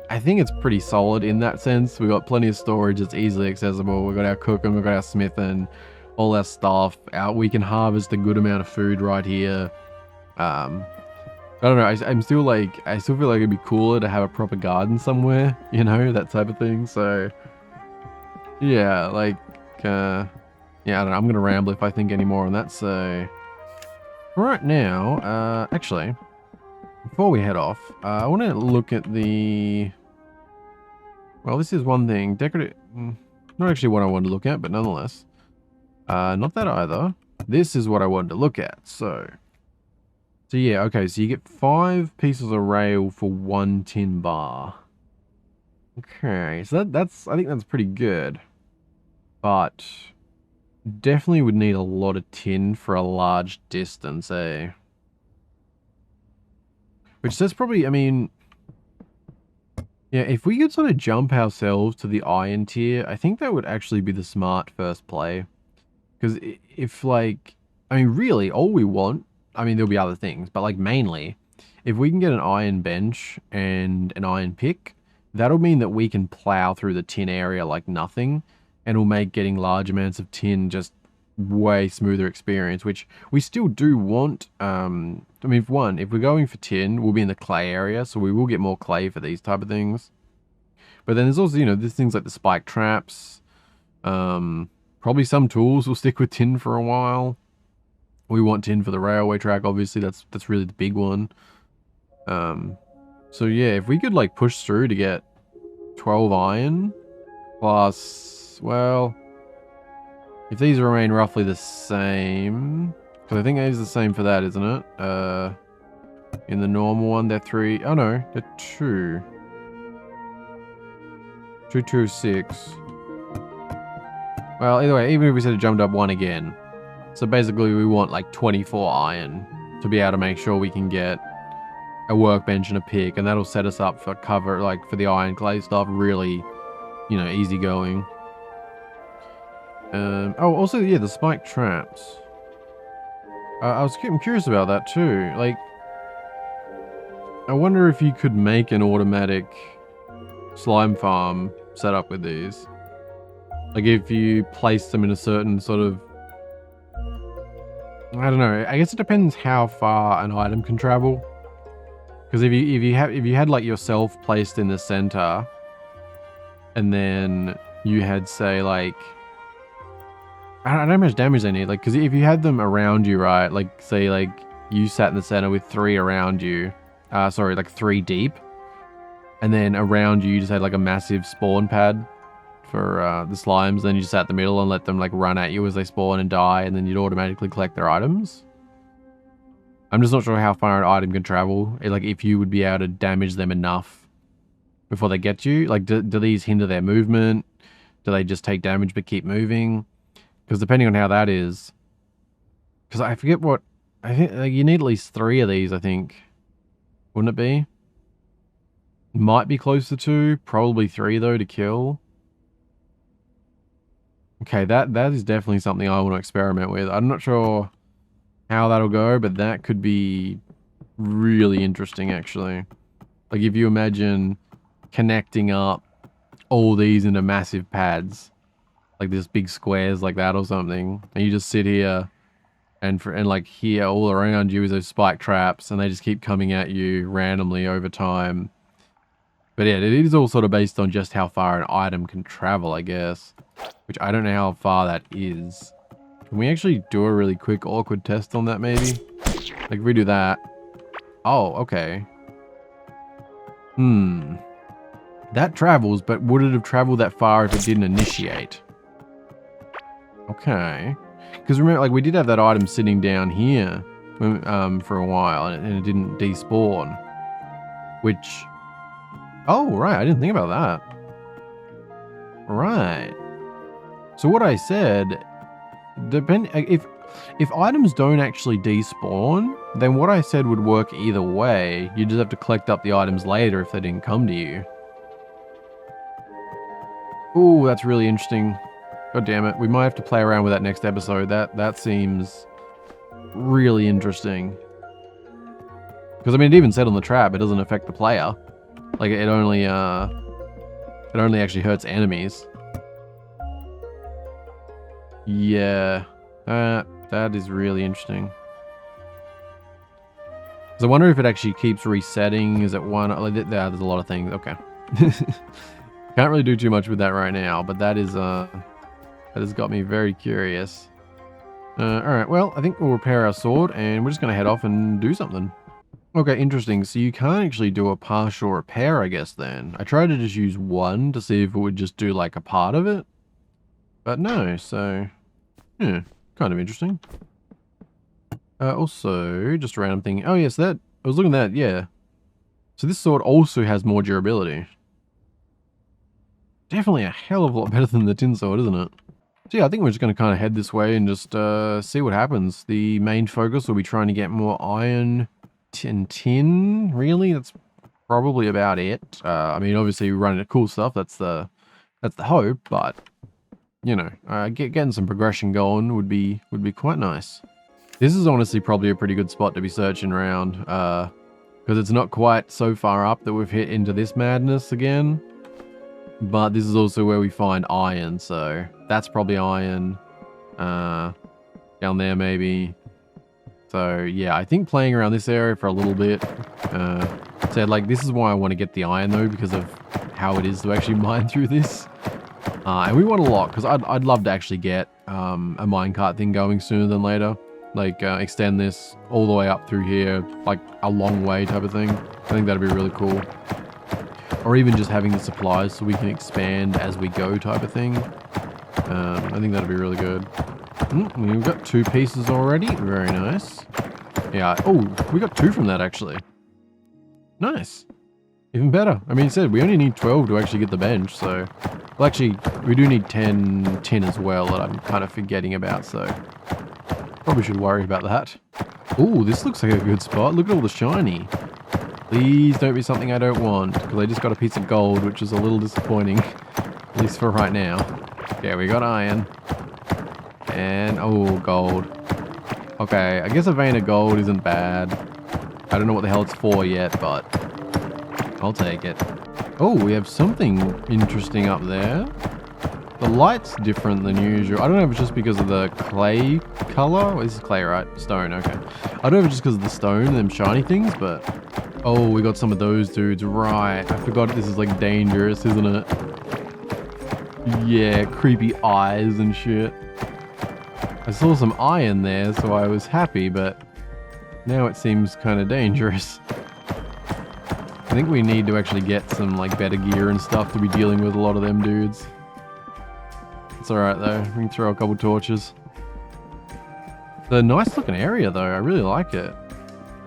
I think it's pretty solid in that sense. We've got plenty of storage. It's easily accessible. We've got our cooking, we've got our smithing, all our stuff out. We can harvest a good amount of food right here. I don't know. I'm still like, I still feel like it'd be cooler to have a proper garden somewhere, you know, that type of thing. So yeah, like, yeah, I don't know. I'm going to ramble if I think any more on that. So right now, actually, before we head off, I want to look at the, well, this is one thing, decorative, not actually what I wanted to look at, but nonetheless, not that either. This is what I wanted to look at. So yeah, okay, so you get 5 pieces of rail for 1 tin bar. Okay, so that's, I think that's pretty good. But definitely would need a lot of tin for a large distance, eh? Which that's probably, I mean, yeah, if we could sort of jump ourselves to the iron tier, I think that would actually be the smart first play. Because if, like, I mean, really, all we want, I mean, there'll be other things, but, like, mainly, if we can get an iron bench and an iron pick, that'll mean that we can plow through the tin area like nothing, and it'll make getting large amounts of tin just way smoother experience, which we still do want. I mean, if we're going for tin, we'll be in the clay area, so we will get more clay for these type of things. But then there's also, you know, there's things like the spike traps. Probably some tools will stick with tin for a while. We want tin for the railway track, obviously. That's really the big one. So yeah, if we could like push through to get 12 iron plus, well, if these remain roughly the same, because I think it is the same for that, isn't it? In the normal one, they're 3. Oh no, they're 2. 2, 2, 6. Well, either way, even if we said it jumped up 1 again. So basically we want like 24 iron to be able to make sure we can get a workbench and a pick, and that'll set us up for cover, like for the iron clay stuff, really, you know, easy going. Oh, also, yeah, the spike traps. I'm curious about that too. Like, I wonder if you could make an automatic slime farm set up with these. Like, if you place them in a certain sort of, I don't know. I guess it depends how far an item can travel. Because if you had like yourself placed in the center, and then you had, say, like, I don't know how much damage they need. Like, because if you had them around you, right? Like, say, like you sat in the center with 3 around you. Sorry, like 3 deep, and then around you, you just had like a massive spawn pad for the slimes. Then you just sat in the middle and let them like run at you as they spawn and die, and then you'd automatically collect their items. I'm just not sure how far an item can travel. Like, if you would be able to damage them enough before they get you. Like, do these hinder their movement? Do they just take damage but keep moving? Because depending on how that is, because I forget what, I think like, you need at least 3 of these, I think. Wouldn't it be? Might be close to 2, probably 3 though to kill. Okay, that is definitely something I want to experiment with. I'm not sure how that'll go, but that could be really interesting, actually. Like, if you imagine connecting up all these into massive pads, like this big squares like that or something, and you just sit here, and like here all around you is those spike traps, and they just keep coming at you randomly over time. But yeah, it is all sort of based on just how far an item can travel, I guess. Which I don't know how far that is. Can we actually do a really quick awkward test on that, maybe? Like, if we do that. Oh, okay. That travels, but would it have traveled that far if it didn't initiate? Okay. Because remember, like, we did have that item sitting down here for a while, and it didn't despawn. Which... Oh, right, I didn't think about that. Right. So what I said If items don't actually despawn, then what I said would work either way. You just have to collect up the items later if they didn't come to you. Ooh, that's really interesting. God damn it. We might have to play around with that next episode. That seems really interesting. Because I mean, it even said on the trap, it doesn't affect the player. Like it only actually hurts enemies. Yeah, that is really interesting. So I wonder if it actually keeps resetting. Is it one? Like, there's a lot of things. Okay. Can't really do too much with that right now, but that has got me very curious. Alright, well, I think we'll repair our sword, and we're just going to head off and do something. Okay, interesting. So you can't actually do a partial repair, I guess, then. I tried to just use one to see if it would just do, like, a part of it. But no, so... yeah, kind of interesting. Also, just a random thing. Oh, yes, I was looking at that, yeah. So this sword also has more durability. Definitely a hell of a lot better than the tin sword, isn't it? So yeah, I think we're just going to kind of head this way and just see what happens. The main focus will be trying to get more iron and tin, really. That's probably about it. I mean, obviously, running at cool stuff, that's the hope, but, you know, getting some progression going would be quite nice. This is honestly probably a pretty good spot to be searching around, because it's not quite so far up that we've hit into this madness again. But this is also where we find iron, so that's probably iron. Down there maybe. So yeah, I think playing around this area for a little bit. So like this is why I want to get the iron though, because of how it is to actually mine through this. And we want a lot, because I'd love to actually get a minecart thing going sooner than later. Like extend this all the way up through here, like a long way type of thing. I think that'd be really cool. Or even just having the supplies so we can expand as we go type of thing. I think that'd be really good. We've got 2 pieces already. Very nice. Yeah. Oh, we got 2 from that actually. Nice. Even better. I mean, it said we only need 12 to actually get the bench. So, well, actually, we do need 10 tin as well that I'm kind of forgetting about. So, probably should worry about that. Oh, this looks like a good spot. Look at all the shiny. Please don't be something I don't want, because I just got a piece of gold, which is a little disappointing, at least for right now. Yeah, we got iron. And, oh, gold. Okay, I guess a vein of gold isn't bad. I don't know what the hell it's for yet, but I'll take it. Oh, we have something interesting up there. The light's different than usual. I don't know if it's just because of the clay color. Well, this is clay, right? Stone, okay. I don't know if it's just because of the stone and them shiny things, but... oh, we got some of those dudes. Right. I forgot this is like dangerous, isn't it? Yeah, creepy eyes and shit. I saw some iron there, so I was happy, but now it seems kind of dangerous. I think we need to actually get some like better gear and stuff to be dealing with a lot of them dudes. It's alright though. We can throw a couple torches. It's a nice looking area though. I really like it.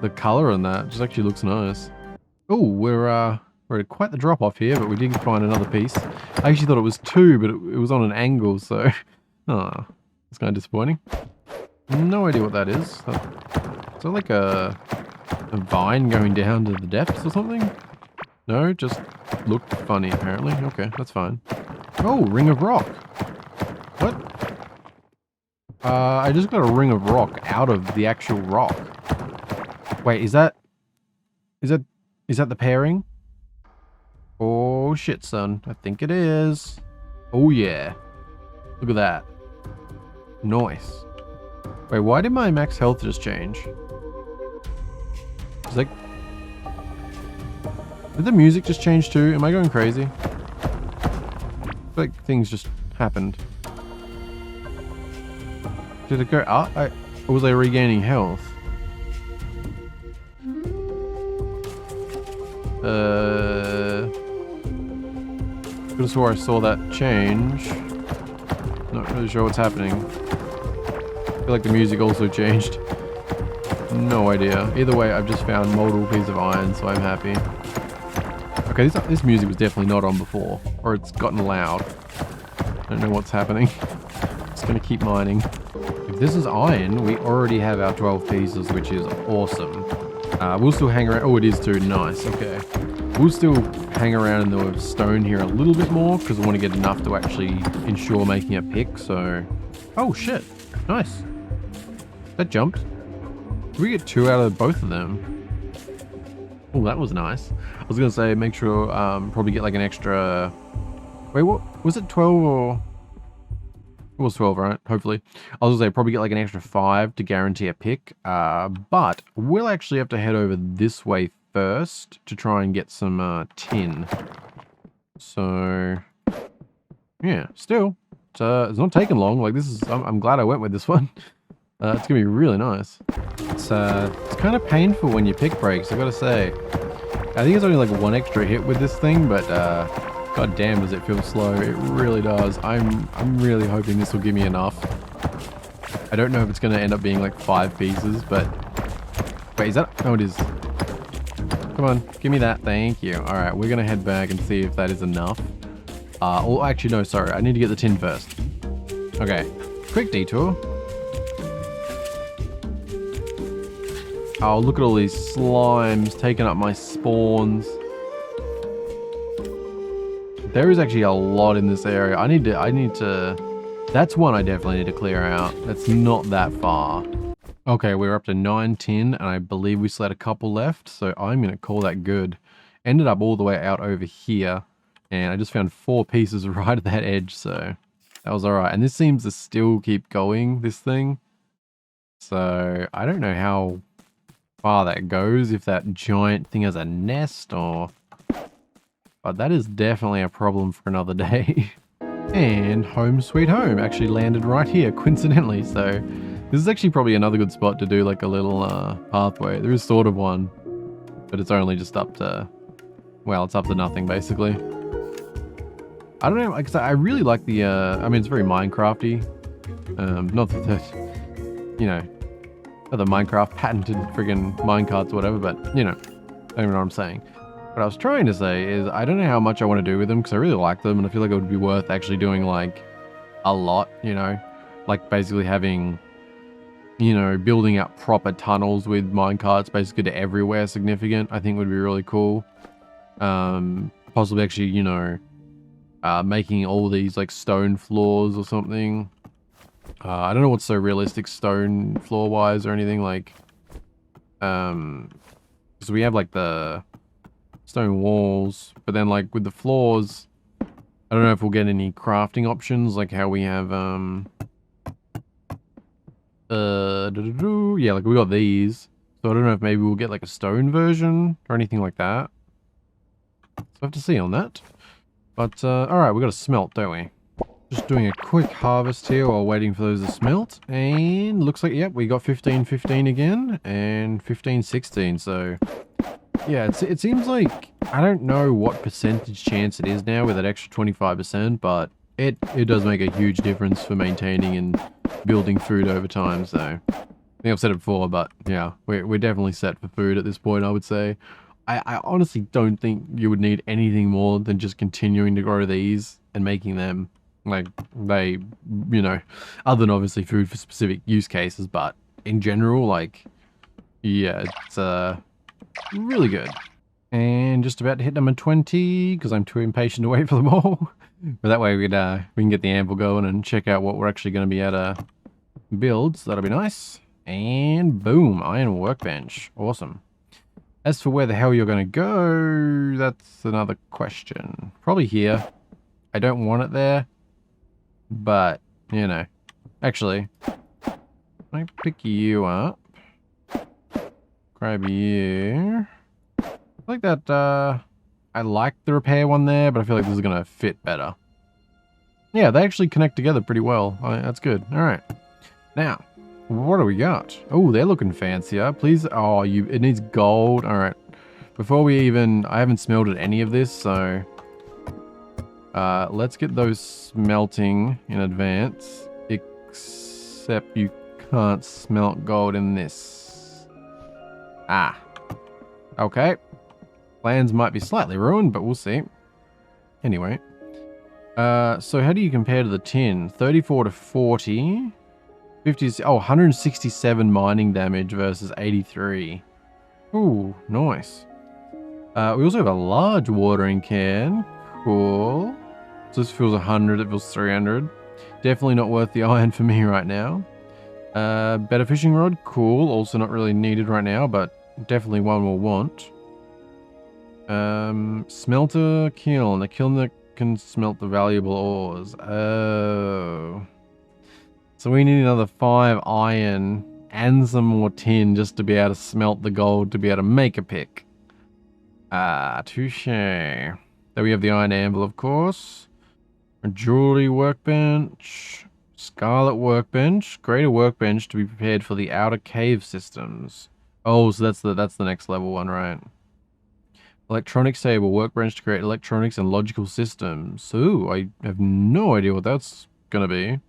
The color on that just actually looks nice. Oh, we're at quite the drop off here, but we did find another piece. I actually thought it was 2, but it was on an angle, so oh, it's kind of disappointing. No idea what that is. Is that like a vine going down to the depths or something? No, just looked funny apparently. Okay, that's fine. Oh, ring of rock. What? I just got a ring of rock out of the actual rock. Wait, is that the pairing? Oh shit, son. I think it is. Oh yeah. Look at that. Nice. Wait, why did my max health just change? It's like... did the music just change too? Am I going crazy? I feel like things just happened. Did it go up? Or was I regaining health? Could have swore I saw that change. Not really sure what's happening. I feel like the music also changed. No idea. Either way, I've just found multiple pieces of iron, so I'm happy. Okay, this music was definitely not on before. Or it's gotten loud. I don't know what's happening. just going to keep mining. If this is iron, we already have our 12 pieces, which is awesome. We'll still hang around. Oh, it is too. Nice. Okay. We'll still hang around in the stone here a little bit more because I want to get enough to actually ensure making a pick. So, oh shit. Nice. That jumped. Did we get 2 out of both of them? Oh, that was nice. I was going to say, make sure, probably get like an extra... Wait, what? Was it 12 or... It was 12, right? Hopefully. I was going to say, probably get like an extra 5 to guarantee a pick. But we'll actually have to head over this way first to try and get some tin. So, yeah, still. It's not taking long. Like, this is... I'm glad I went with this one. It's going to be really nice. It's kind of painful when your pick breaks, I gotta say. I think it's only like 1 extra hit with this thing, but god damn does it feel slow. It really does. I'm really hoping this will give me enough. I don't know if it's going to end up being like 5 pieces, but... Wait, is that... Oh, it is. Come on, give me that. Thank you. Alright, we're going to head back and see if that is enough. Oh, actually, no, sorry. I need to get the tin first. Okay, quick detour. Oh, look at all these slimes taking up my spawns. There is actually a lot in this area. I need to... That's one I definitely need to clear out. That's not that far. Okay, we're up to 9 tin, and I believe we still had a couple left, so I'm going to call that good. Ended up all the way out over here, and I just found 4 pieces right at that edge, so that was alright. And this seems to still keep going, this thing. So, I don't know how far that goes, if that giant thing has a nest or... But that is definitely a problem for another day. And home sweet home actually landed right here, coincidentally, so this is actually probably another good spot to do like a little pathway. There is sort of one, but it's only just up to... Well, it's up to nothing, basically. I don't know, like, I really like the... I mean, it's very Minecrafty. Not that, you know... the Minecraft patented friggin' minecarts or whatever, but, you know, I don't even know what I'm saying. What I was trying to say is, I don't know how much I want to do with them, because I really like them, and I feel like it would be worth actually doing, like, a lot, you know? Like, basically having, you know, building out proper tunnels with minecarts, basically to everywhere significant, I think would be really cool. Possibly actually, you know, making all these, like, stone floors or something. I don't know what's so realistic stone floor wise or anything, like, because we have like the stone walls, but then like with the floors, I don't know if we'll get any crafting options, like how we have, yeah, like we got these, so I don't know if maybe we'll get like a stone version or anything like that. So I have to see on that, but, alright, we got to smelt, don't we? Just doing a quick harvest here while waiting for those to smelt, and looks like, yep, we got 15-15 again, and 15-16, so yeah, it seems like, I don't know what percentage chance it is now with that extra 25%, but it does make a huge difference for maintaining and building food over time, so I think I've said it before, but yeah, we're definitely set for food at this point, I would say. I honestly don't think you would need anything more than just continuing to grow these and making them. Like, they, you know, other than obviously food for specific use cases, but in general, like, yeah, it's really good. And just about to hit number 20, because I'm too impatient to wait for them all. But that way we can get the anvil going and check out what we're actually going to be able to build, so that'll be nice. And boom, iron workbench. Awesome. As for where the hell you're going to go, that's another question. Probably here. I don't want it there. But, you know, actually, I pick you up, grab you, I like that, I like the repair one there, but I feel like this is going to fit better. Yeah, they actually connect together pretty well. That's good. Alright. Now, what do we got? Oh, they're looking fancier. Please, oh, it needs gold. Alright. Before we even, I haven't smelted any of this, so... let's get those smelting in advance, except you can't smelt gold in this. Ah. Okay. Plans might be slightly ruined, but we'll see. Anyway. So how do you compare to the tin? 34 to 40. 50, 167 mining damage versus 83. Ooh, nice. We also have a large watering can. Cool. So this feels 100, it feels 300. Definitely not worth the iron for me right now. Better fishing rod, cool. Also not really needed right now, but definitely one we'll want. Smelter kiln. A kiln that can smelt the valuable ores. Oh. So we need another 5 iron and some more tin just to be able to smelt the gold to be able to make a pick. Touche. Then we have the iron anvil, of course. A jewelry workbench. Scarlet workbench. Greater workbench to be prepared for the outer cave systems. Oh, so that's the next level one, right? Electronics table. Workbench to create electronics and logical systems. Ooh, I have no idea what that's gonna be.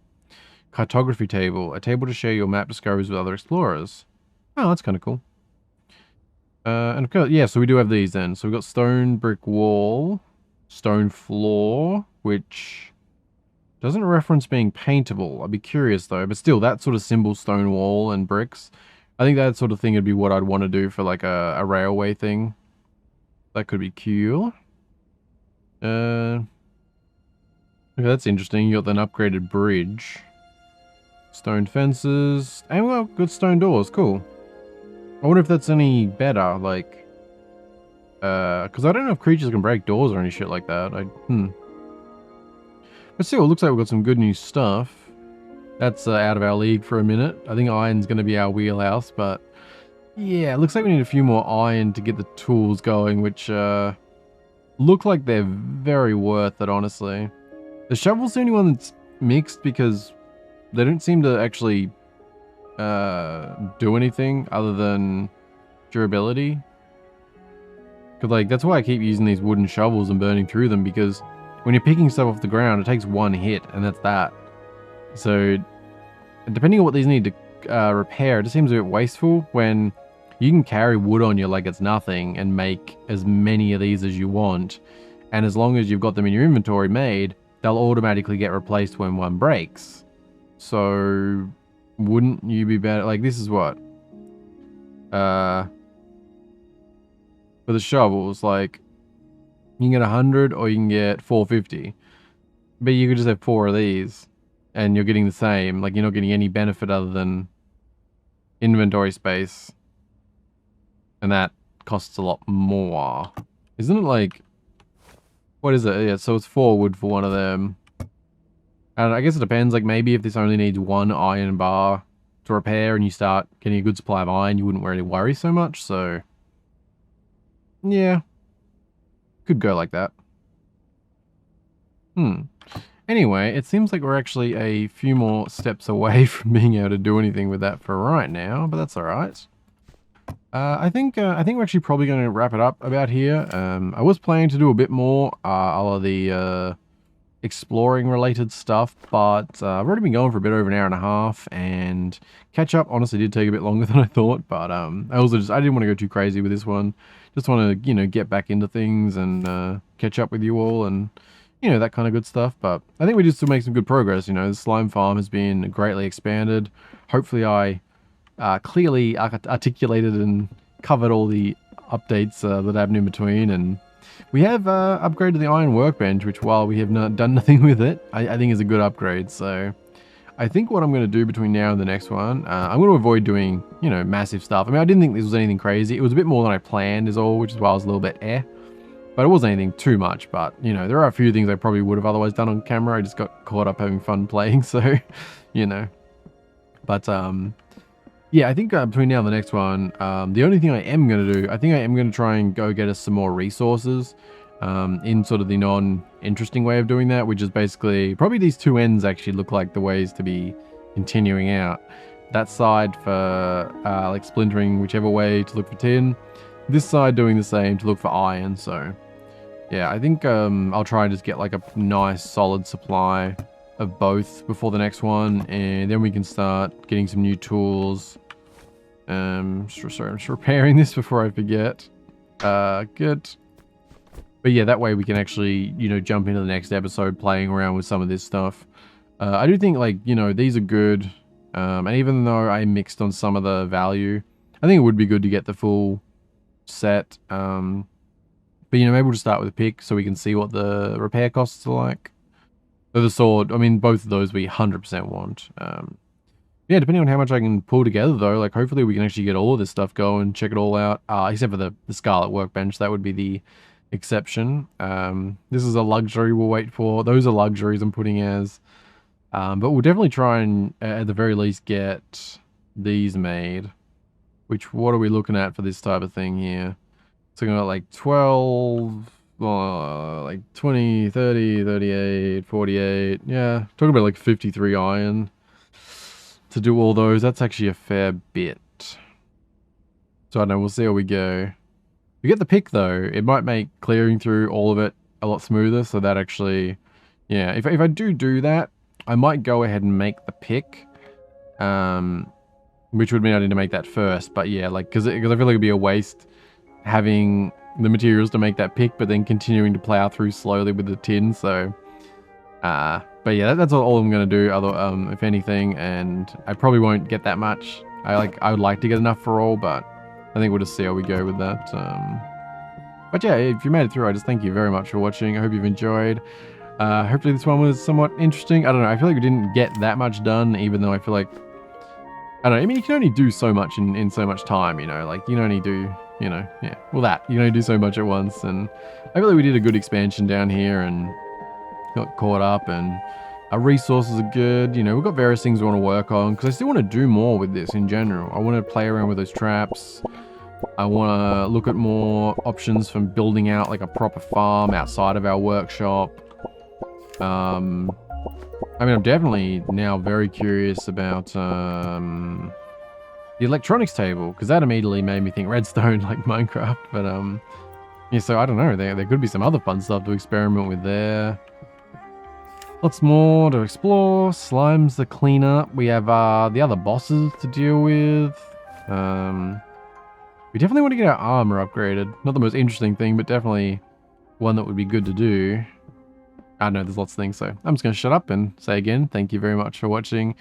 Cartography table. A table to share your map discoveries with other explorers. Oh, that's kind of cool. And of course, yeah, so we do have these then. So we've got stone brick wall, stone floor, which doesn't reference being paintable. I'd be curious though, but still, that sort of symbol stone wall and bricks, I think that sort of thing would be what I'd want to do for like a railway thing. That could be cool. Okay, that's interesting. You got an upgraded bridge. Stone fences. And we got good stone doors. Cool. I wonder if that's any better, like... because I don't know if creatures can break doors or any shit like that. But still, it looks like we've got some good new stuff. That's out of our league for a minute. I think iron's going to be our wheelhouse, but... Yeah, it looks like we need a few more iron to get the tools going, which look like they're very worth it, honestly. The shovel's the only one that's mixed because they don't seem to actually do anything other than durability. Cause like that's why I keep using these wooden shovels and burning through them, because when you're picking stuff off the ground, it takes one hit and that's that. So depending on what these need to repair, it just seems a bit wasteful when you can carry wood on you like it's nothing and make as many of these as you want. And as long as you've got them in your inventory made, they'll automatically get replaced when one breaks. So wouldn't you be better? Like this is what? For the shovels, like you can get 100 or you can get 450. But you could just have 4 of these and you're getting the same. Like you're not getting any benefit other than inventory space. And that costs a lot more. Isn't it like... What is it? Yeah, so it's 4 wood for one of them. And I guess it depends. Like maybe if this only needs 1 iron bar to repair and you start getting a good supply of iron, you wouldn't really worry so much. So yeah, could go like that. Anyway, it seems like we're actually a few more steps away from being able to do anything with that for right now, but that's all right. I think we're actually probably going to wrap it up about here. I was planning to do a bit more, all of the exploring related stuff, but I've already been going for a bit over an hour and a half, and catch up honestly did take a bit longer than I thought, but I didn't want to go too crazy with this one. Just want to, you know, get back into things and catch up with you all and, you know, that kind of good stuff. But I think we just still make some good progress. You know, the slime farm has been greatly expanded. Hopefully I clearly articulated and covered all the updates that happened in between, and we have upgraded the iron workbench, which while we have not done nothing with it, I think is a good upgrade. So I think what I'm going to do between now and the next one, I'm going to avoid doing, you know, massive stuff. I mean, I didn't think this was anything crazy. It was a bit more than I planned is all, which is why I was a little bit but it wasn't anything too much. But, you know, there are a few things I probably would have otherwise done on camera. I just got caught up having fun playing, so, you know. But, yeah, I think between now and the next one, the only thing I am going to do, I think I am going to try and go get us some more resources in sort of the non-interesting way of doing that, which is basically, probably these 2 ends actually look like the ways to be continuing out. That side for like splintering whichever way to look for tin, this side doing the same to look for iron. So yeah, I think I'll try and just get like a nice solid supply of both before the next one, and then we can start getting some new tools. Sorry, I'm just repairing this before I forget. Good. But yeah, that way we can actually, you know, jump into the next episode playing around with some of this stuff. I do think, like, you know, these are good. And even though I mixed on some of the value, I think it would be good to get the full set. But, you know, maybe we'll just start with a pick so we can see what the repair costs are like. So the sword, I mean, both of those we 100% want. Yeah, depending on how much I can pull together, though, like, hopefully we can actually get all of this stuff going, check it all out, except for the Scarlet Workbench. That would be the exception. This is a luxury we'll wait for. Those are luxuries I'm putting as. But we'll definitely try and, at the very least, get these made. Which, what are we looking at for this type of thing here? So we're like 12, like 20, 30, 38, 48. Yeah, talking about like 53 iron. To do all those, that's actually a fair bit. So I don't know, we'll see how we go. We get the pick though, it might make clearing through all of it a lot smoother, so that actually, yeah, if I do that, I might go ahead and make the pick, which would mean I need to make that first, but yeah, like, because I feel like it'd be a waste having the materials to make that pick, but then continuing to plow through slowly with the tin, so, but yeah, that's all I'm going to do, other, if anything, and I probably won't get that much. I would like to get enough for all, but I think we'll just see how we go with that. But yeah, if you made it through, I just thank you very much for watching. I hope you've enjoyed. Hopefully this one was somewhat interesting. I don't know, I feel like we didn't get that much done, even though I feel like, I don't know, I mean, you can only do so much in so much time, you know, like, you can only do, you know, yeah, well you can only do so much at once, and I feel like we did a good expansion down here, and got caught up, and our resources are good. You know, we've got various things we want to work on, because I still want to do more with this in general. I want to play around with those traps. I want to look at more options from building out like a proper farm outside of our workshop. I mean, I'm definitely now very curious about the electronics table, because that immediately made me think redstone like Minecraft. But yeah, so I don't know, there could be some other fun stuff to experiment with there. Lots more to explore. Slimes to clean up. We have the other bosses to deal with. We definitely want to get our armor upgraded. Not the most interesting thing, but definitely one that would be good to do. I know there's lots of things, so I'm just going to shut up and say again, thank you very much for watching.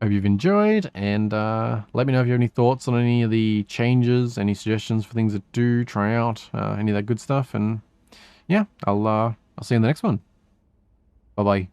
Hope you've enjoyed, and let me know if you have any thoughts on any of the changes, any suggestions for things to do, try out, any of that good stuff, and yeah, I'll see you in the next one. Bye-bye.